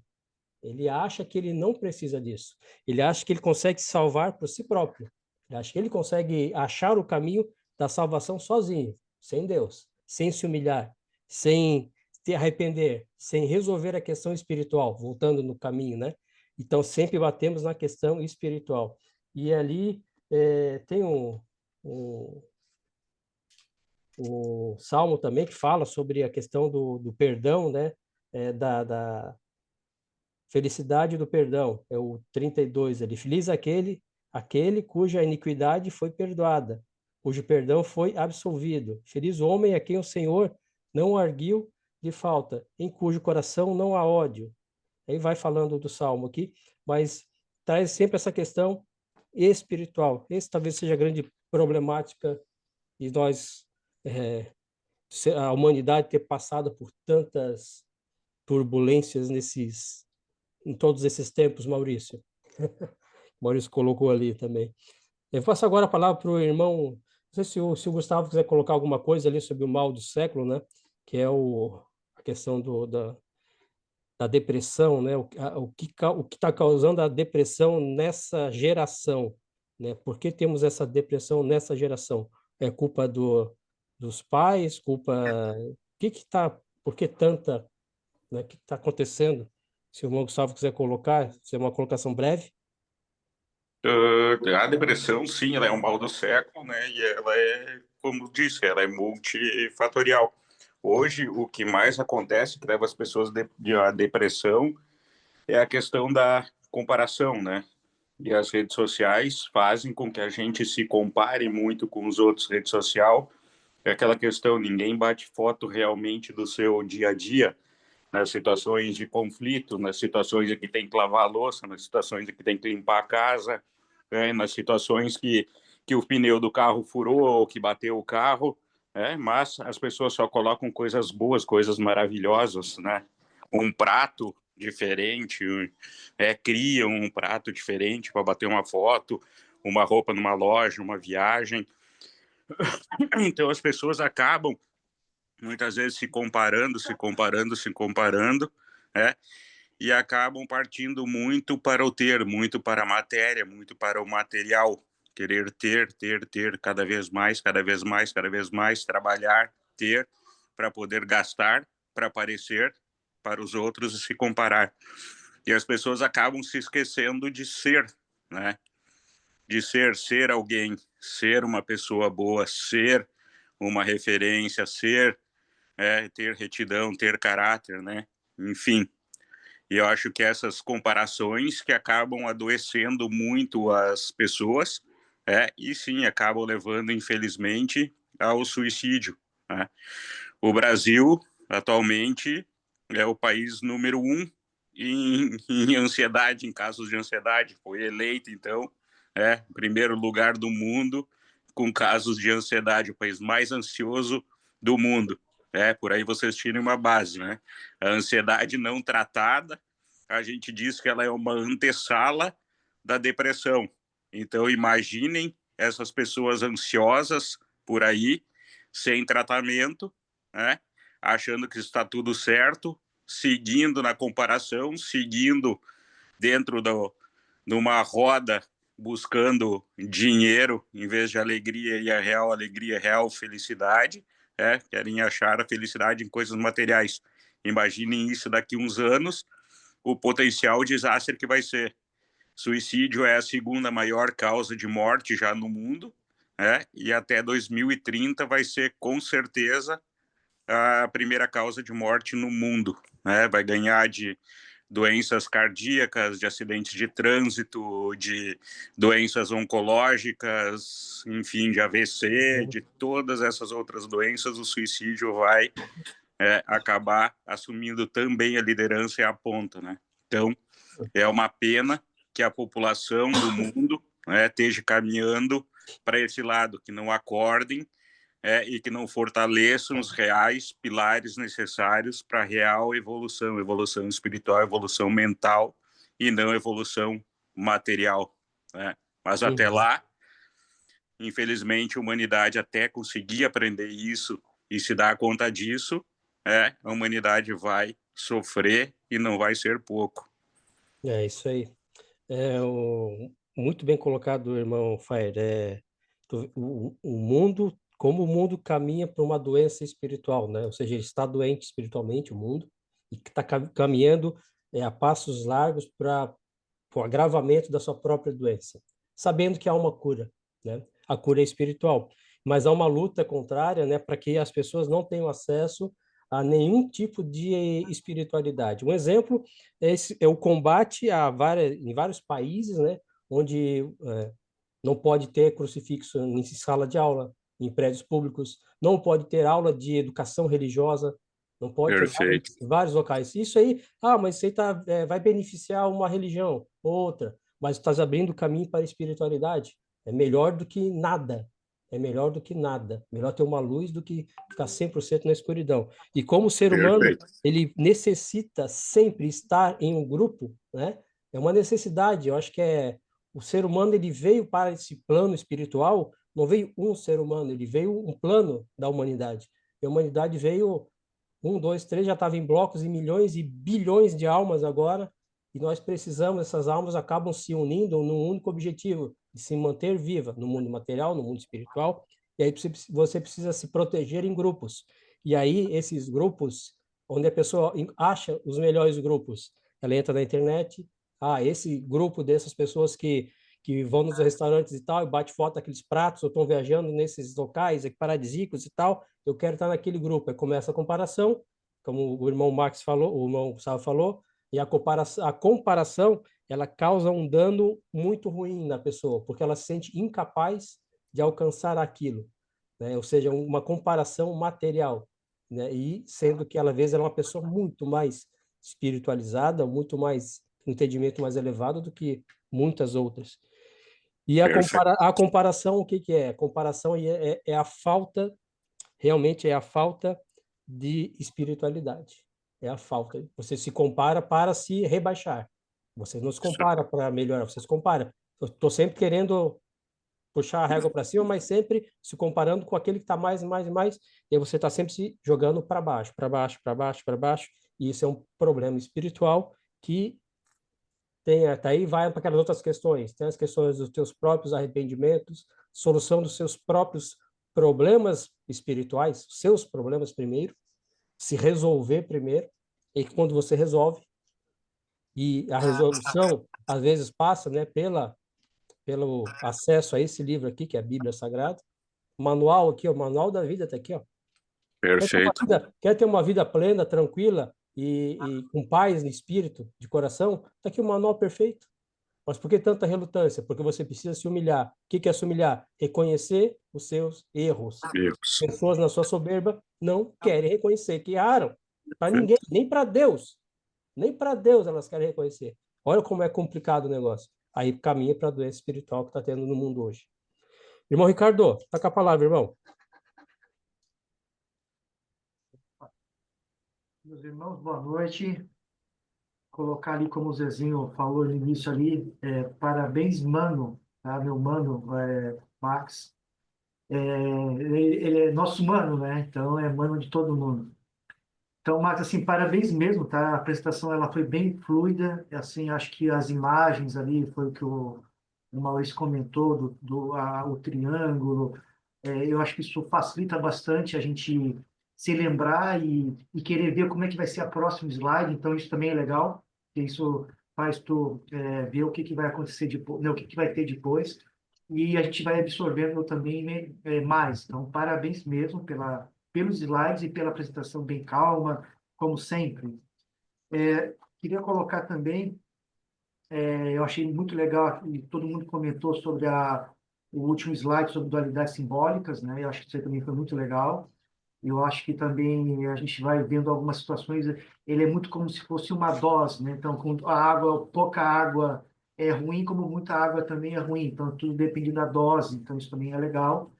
Ele acha que ele não precisa disso. Ele acha que ele consegue se salvar por si próprio. Ele acha que ele consegue achar o caminho da salvação sozinho, sem Deus, sem se humilhar, sem se arrepender, sem resolver a questão espiritual, voltando no caminho, né? Então, sempre batemos na questão espiritual. E ali tem o Salmo também que fala sobre a questão do perdão, né? Da felicidade do perdão, é o 32 ali. Feliz aquele cuja iniquidade foi perdoada, cujo perdão foi absolvido. Feliz o homem a quem o Senhor não arguiu de falta, em cujo coração não há ódio. Aí vai falando do Salmo aqui, mas traz sempre essa questão espiritual. Esse talvez seja a grande problemática de nós, a humanidade ter passado por tantas turbulências em todos esses tempos, Maurício. Maurício colocou ali também. Eu passo agora a palavra para o irmão, não sei se o Gustavo quiser colocar alguma coisa ali sobre o mal do século, né? Que é a questão da depressão, né? O que está causando a depressão nessa geração, né? Por que temos essa depressão nessa geração? É culpa dos pais? Por que tanta, né? O que está acontecendo? Se o irmão Gustavo quiser colocar, se é uma colocação breve. A depressão, sim, ela é um mal do século, né? E ela é, como disse, ela é multifatorial. Hoje, o que mais acontece, que leva as pessoas à depressão, é a questão da comparação, né? E as redes sociais fazem com que a gente se compare muito com os outros. Rede social é aquela questão, ninguém bate foto realmente do seu dia a dia, nas situações de conflito, nas situações em que tem que lavar a louça, nas situações em que tem que limpar a casa, nas situações que o pneu do carro furou ou que bateu o carro, mas as pessoas só colocam coisas boas, coisas maravilhosas, né? Um prato diferente, criam um prato diferente para bater uma foto, uma roupa numa loja, uma viagem. Então as pessoas acabam muitas vezes se comparando, né? E acabam partindo muito para o ter, muito para a matéria, muito para o material, querer ter cada vez mais, cada vez mais, cada vez mais, trabalhar, ter, para poder gastar, para aparecer para os outros e se comparar. E as pessoas acabam se esquecendo de ser, né? De ser alguém, ser uma pessoa boa, ser uma referência, ter retidão, ter caráter, né? Enfim. E eu acho que essas comparações que acabam adoecendo muito as pessoas, e sim, acabam levando, infelizmente, ao suicídio, né? O Brasil, atualmente, é o país número 1 em ansiedade, em casos de ansiedade. Foi eleito, então, primeiro lugar do mundo com casos de ansiedade, o país mais ansioso do mundo. Por aí vocês tirem uma base, né? A ansiedade não tratada, a gente diz que ela é uma antessala da depressão. Então, imaginem essas pessoas ansiosas por aí, sem tratamento, né? Achando que está tudo certo, seguindo na comparação, seguindo dentro de uma roda, buscando dinheiro em vez de alegria, e a real alegria, real felicidade, querem achar a felicidade em coisas materiais. Imaginem isso daqui a uns anos, o potencial desastre que vai ser. Suicídio é a segunda maior causa de morte já no mundo, e até 2030 vai ser, com certeza, a primeira causa de morte no mundo. Vai ganhar de doenças cardíacas, de acidentes de trânsito, de doenças oncológicas, enfim, de AVC, de todas essas outras doenças, o suicídio vai acabar assumindo também a liderança e a ponta, né? Então, é uma pena que a população do mundo esteja caminhando para esse lado, que não acordem e que não fortaleçam os reais pilares necessários para a real evolução, evolução espiritual, evolução mental e não evolução material, né? Mas até lá, infelizmente, a humanidade até conseguir aprender isso e se dar conta disso, a humanidade vai sofrer e não vai ser pouco. É isso aí. Muito bem colocado, irmão Fire. O mundo, como o mundo caminha para uma doença espiritual, né? Ou seja, ele está doente espiritualmente, o mundo, e está caminhando a passos largos para o agravamento da sua própria doença, sabendo que há uma cura, né? A cura é espiritual, mas há uma luta contrária, né, para que as pessoas não tenham acesso a nenhum tipo de espiritualidade. Um exemplo é o combate em vários países, né, onde não pode ter crucifixo em sala de aula, em prédios públicos, não pode ter aula de educação religiosa, não pode ter Perfeito. vários locais. Isso aí, mas isso aí vai beneficiar uma religião, outra, mas estás abrindo caminho para a espiritualidade. É melhor do que nada. É melhor do que nada. Melhor ter uma luz do que ficar 100% na escuridão. E como o ser humano, Perfeito. ele necessita sempre estar em um grupo, né? É uma necessidade. Eu acho que o ser humano, ele veio para esse plano espiritual, não veio um ser humano, ele veio um plano da humanidade. E a humanidade veio 1, 2, 3, já estava em blocos e milhões e bilhões de almas agora, e nós precisamos, essas almas acabam se unindo num único objetivo, de se manter viva no mundo material, no mundo espiritual, e aí você precisa se proteger em grupos. E aí esses grupos, onde a pessoa acha os melhores grupos, ela entra na internet, esse grupo dessas pessoas que vão nos restaurantes e tal, e bate foto daqueles pratos, ou estão viajando nesses locais paradisíacos e tal, eu quero estar naquele grupo. Aí começa a comparação, como o irmão Max falou, o irmão Gustavo falou, e a comparação ela causa um dano muito ruim na pessoa, porque ela se sente incapaz de alcançar aquilo, né? Ou seja, uma comparação material, né? E sendo que ela, às vezes, ela é uma pessoa muito mais espiritualizada, muito mais entendimento mais elevado do que muitas outras. E a comparação, o que que é? A comparação é a falta, realmente é a falta de espiritualidade. É a falta. Você se compara para se rebaixar. Você não se compara para melhorar, você se compara. Eu estou sempre querendo puxar a régua para cima, mas sempre se comparando com aquele que está mais, mais, mais, e aí você está sempre se jogando para baixo, para baixo, para baixo, para baixo, e isso é um problema espiritual que tem, até aí vai para aquelas outras questões, tem as questões dos teus próprios arrependimentos, solução dos seus próprios problemas espirituais, seus problemas primeiro, se resolver primeiro, e quando você resolve, e a resolução às vezes passa, né, pelo acesso a esse livro aqui, que é a Bíblia Sagrada, manual aqui, o manual da vida está aqui, ó. Perfeito. Quer ter uma vida plena, tranquila e com paz no espírito, de coração? Está aqui o manual perfeito. Mas por que tanta relutância? Porque você precisa se humilhar. O que é se humilhar? Reconhecer os seus erros. Isso. Pessoas na sua soberba não querem reconhecer que erraram. Para ninguém, nem para Deus. Nem para Deus elas querem reconhecer. Olha como é complicado o negócio. Aí caminha para a doença espiritual que está tendo no mundo hoje. Irmão Ricardo, tá com a palavra, irmão. Meus irmãos, boa noite. Colocar ali, como o Zezinho falou no início ali, parabéns, mano, tá? Meu mano, Max. Ele é nosso mano, né? Então, é mano de todo mundo. Então, Max, assim, parabéns mesmo, tá? A apresentação, ela foi bem fluida, assim, acho que as imagens ali, foi o que o Maurício comentou, o triângulo, eu acho que isso facilita bastante a gente se lembrar e querer ver como é que vai ser a próxima slide, então isso também é legal, porque isso faz tu ver o que que vai acontecer depois, né, o que que vai ter depois, e a gente vai absorvendo também, né, mais. Então, parabéns mesmo pelos slides e pela apresentação bem calma, como sempre. Queria colocar também, eu achei muito legal, e todo mundo comentou sobre o último slide sobre dualidades simbólicas, né? Eu acho que isso aí também foi muito legal. Eu acho que também a gente vai vendo algumas situações, ele é muito como se fosse uma dose, né? Então, com a água, pouca água é ruim, como muita água também é ruim. Então, tudo depende da dose. Então, isso também é legal.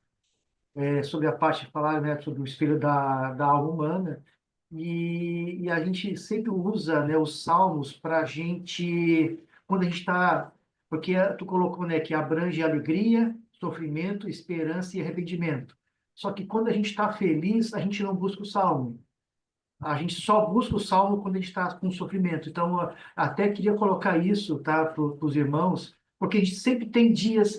Sobre a parte de falar, né, sobre o espelho da alma humana. E a gente sempre usa, né, os salmos para a gente, quando a gente está, porque tu colocou, né, que abrange alegria, sofrimento, esperança e arrependimento. Só que quando a gente está feliz, a gente não busca o salmo. A gente só busca o salmo quando a gente está com sofrimento. Então, até queria colocar isso, tá, para os irmãos, porque a gente sempre tem dias,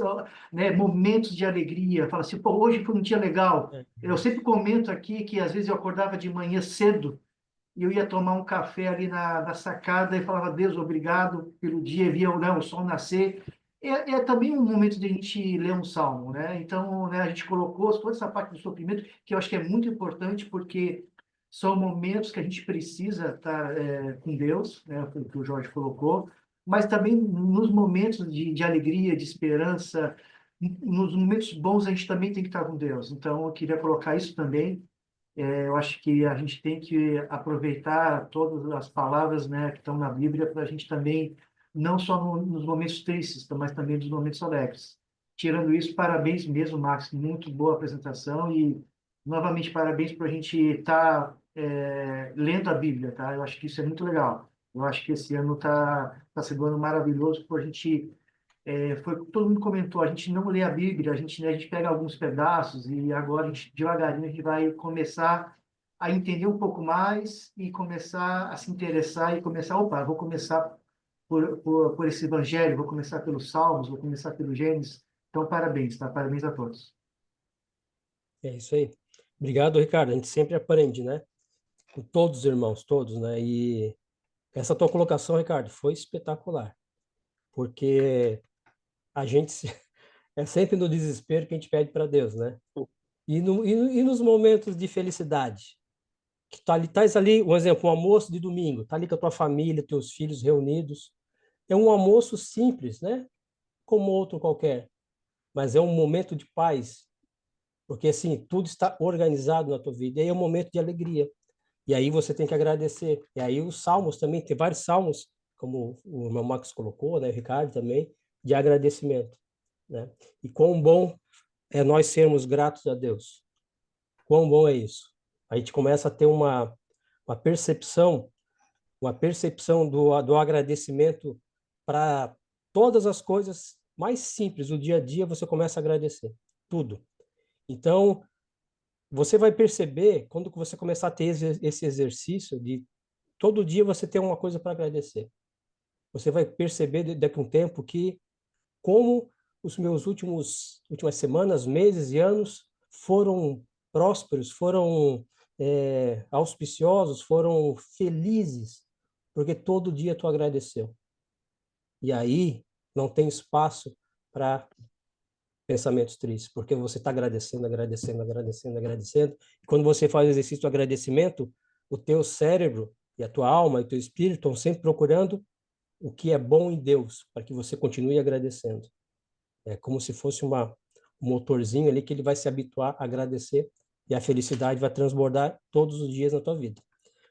né, momentos de alegria. Fala assim, pô, hoje foi um dia legal. Eu sempre comento aqui que às vezes eu acordava de manhã cedo e eu ia tomar um café ali na sacada e falava, Deus, obrigado pelo dia, via, né, o sol nascer. É também um momento de a gente ler um salmo, né? Então, né, a gente colocou toda essa parte do sofrimento, que eu acho que é muito importante, porque são momentos que a gente precisa estar com Deus, né, o que o Jorge colocou, mas também nos momentos de alegria, de esperança, nos momentos bons a gente também tem que estar com Deus. Então, eu queria colocar isso também. Eu acho que a gente tem que aproveitar todas as palavras, né, que estão na Bíblia para a gente também, não só nos momentos tristes, mas também nos momentos alegres. Tirando isso, parabéns mesmo, Max, muito boa apresentação e, novamente, parabéns por a gente estar lendo a Bíblia, tá? Eu acho que isso é muito legal. Eu acho que esse ano tá sendo um ano maravilhoso por a gente foi o que todo mundo comentou, a gente não lê a Bíblia, né, a gente pega alguns pedaços e agora a gente, devagarinho a gente vai começar a entender um pouco mais e começar a se interessar e começar, opa, vou começar por esse evangelho, vou começar pelos Salmos, vou começar pelo Gênesis. Então, parabéns, tá? Parabéns a todos. É isso aí. Obrigado, Ricardo. A gente sempre aprende, né? Com todos os irmãos, todos, né? E essa tua colocação, Ricardo, foi espetacular, porque a gente é sempre no desespero que a gente pede para Deus, né? E nos momentos de felicidade, que tá ali, estás ali, um exemplo, um almoço de domingo, tá ali com a tua família, teus filhos reunidos, é um almoço simples, né? Como outro qualquer, mas é um momento de paz, porque assim, tudo está organizado na tua vida, e aí é um momento de alegria. E aí você tem que agradecer. E aí os salmos também, tem vários salmos, como o irmão Marcos colocou, né, o Ricardo também, de agradecimento, né? E quão bom é nós sermos gratos a Deus. Quão bom é isso. A gente começa a ter uma percepção do agradecimento para todas as coisas mais simples, o dia a dia, você começa a agradecer. Tudo. Então, você vai perceber, quando você começar a ter esse exercício de todo dia você ter uma coisa para agradecer. Você vai perceber daqui a um tempo que como os meus últimas semanas, meses e anos foram prósperos, foram auspiciosos, foram felizes, porque todo dia tu agradeceu. E aí não tem espaço para pensamentos tristes, porque você está agradecendo, agradecendo, agradecendo, agradecendo. E quando você faz o exercício do agradecimento, o teu cérebro e a tua alma e o teu espírito estão sempre procurando o que é bom em Deus, para que você continue agradecendo. É como se fosse um motorzinho ali que ele vai se habituar a agradecer e a felicidade vai transbordar todos os dias na tua vida.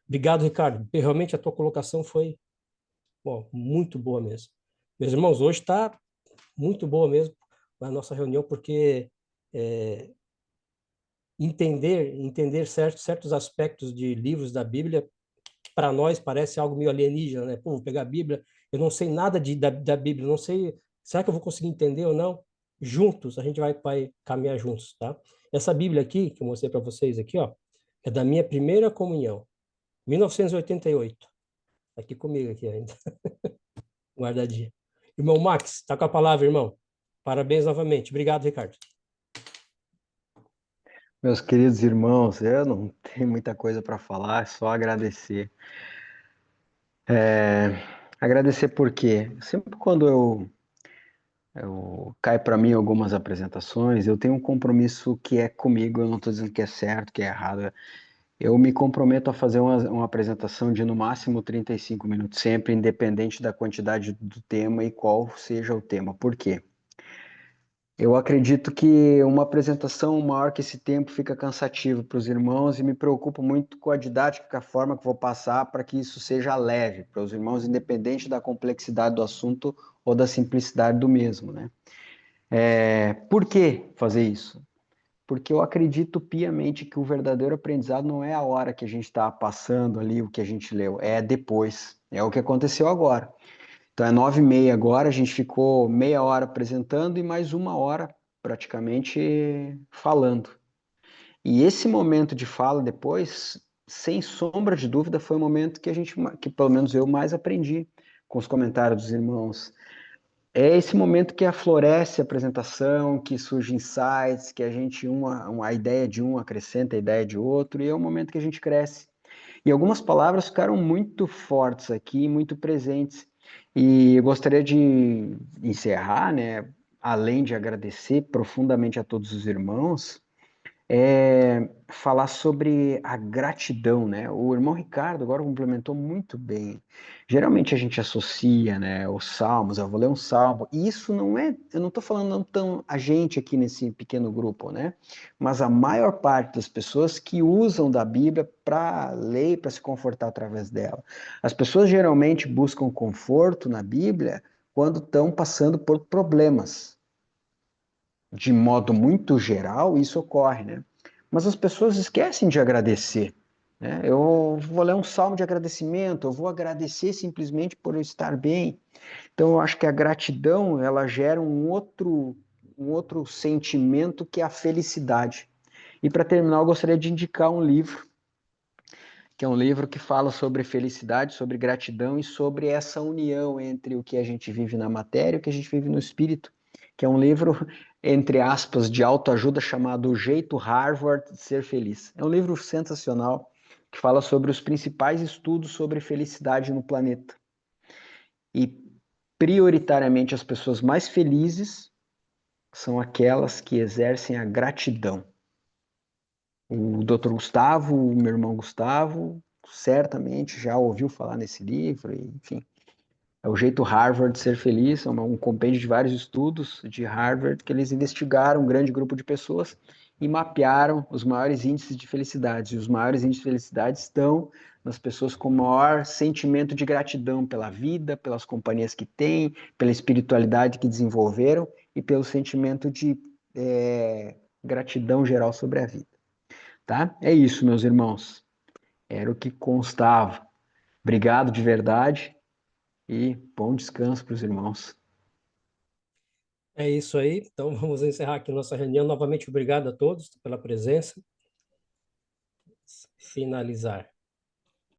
Obrigado, Ricardo. Realmente a tua colocação foi muito boa mesmo. Meus irmãos, hoje está muito boa mesmo a nossa reunião, porque entender certos aspectos de livros da Bíblia, para nós parece algo meio alienígena, né? Pô, vou pegar a Bíblia, eu não sei nada da Bíblia, não sei, será que eu vou conseguir entender ou não? Juntos, a gente vai caminhar juntos, tá? Essa Bíblia aqui, que eu mostrei para vocês aqui, ó, é da minha primeira comunhão, 1988. Aqui comigo aqui ainda, guardadinha. Irmão Max, tá com a palavra, irmão. Parabéns novamente. Obrigado, Ricardo. Meus queridos irmãos, eu não tenho muita coisa para falar, é só agradecer. Agradecer por quê? Sempre quando eu cai para mim algumas apresentações, eu tenho um compromisso que é comigo, eu não estou dizendo que é certo, que é errado. Eu me comprometo a fazer uma apresentação de no máximo 35 minutos, sempre independente da quantidade do tema e qual seja o tema. Por quê? Eu acredito que uma apresentação maior que esse tempo fica cansativo para os irmãos e me preocupo muito com a didática, com a forma que vou passar para que isso seja leve para os irmãos, independente da complexidade do assunto ou da simplicidade do mesmo, né? Por que fazer isso? Porque eu acredito piamente que o verdadeiro aprendizado não é a hora que a gente está passando ali o que a gente leu, é depois, é o que aconteceu agora. Então é 9h30 agora, a gente ficou meia hora apresentando e mais uma hora praticamente falando. E esse momento de fala depois, sem sombra de dúvida, foi o momento que pelo menos eu mais aprendi com os comentários dos irmãos. É esse momento que aflorece a apresentação, que surge insights, que a gente, a ideia de um acrescenta a ideia de outro, e é o momento que a gente cresce. E algumas palavras ficaram muito fortes aqui, muito presentes. E eu gostaria de encerrar, né, além de agradecer profundamente a todos os irmãos, falar sobre a gratidão, né? O irmão Ricardo agora complementou muito bem. Geralmente a gente associa, né, os salmos, eu vou ler um salmo, e isso não é, eu não estou falando não tão a gente aqui nesse pequeno grupo, né? Mas a maior parte das pessoas que usam da Bíblia para ler, para se confortar através dela. As pessoas geralmente buscam conforto na Bíblia quando estão passando por problemas. De modo muito geral, isso ocorre, né? Mas as pessoas esquecem de agradecer, né? Eu vou ler um salmo de agradecimento, eu vou agradecer simplesmente por eu estar bem. Então, eu acho que a gratidão, ela gera um outro sentimento que é a felicidade. E para terminar, eu gostaria de indicar um livro, que é um livro que fala sobre felicidade, sobre gratidão e sobre essa união entre o que a gente vive na matéria e o que a gente vive no espírito, que é um livro, entre aspas, de autoajuda chamado O Jeito Harvard de Ser Feliz. É um livro sensacional que fala sobre os principais estudos sobre felicidade no planeta. E, prioritariamente, as pessoas mais felizes são aquelas que exercem a gratidão. O Dr. Gustavo, o meu irmão Gustavo, certamente já ouviu falar nesse livro, enfim. É o Jeito Harvard de Ser Feliz, é um compêndio de vários estudos de Harvard que eles investigaram um grande grupo de pessoas e mapearam os maiores índices de felicidade. E os maiores índices de felicidade estão nas pessoas com maior sentimento de gratidão pela vida, pelas companhias que têm, pela espiritualidade que desenvolveram e pelo sentimento de gratidão geral sobre a vida. Tá? É isso, meus irmãos. Era o que constava. Obrigado de verdade e bom descanso para os irmãos. É isso aí. Então, vamos encerrar aqui nossa reunião. Novamente, obrigado a todos pela presença. Finalizar.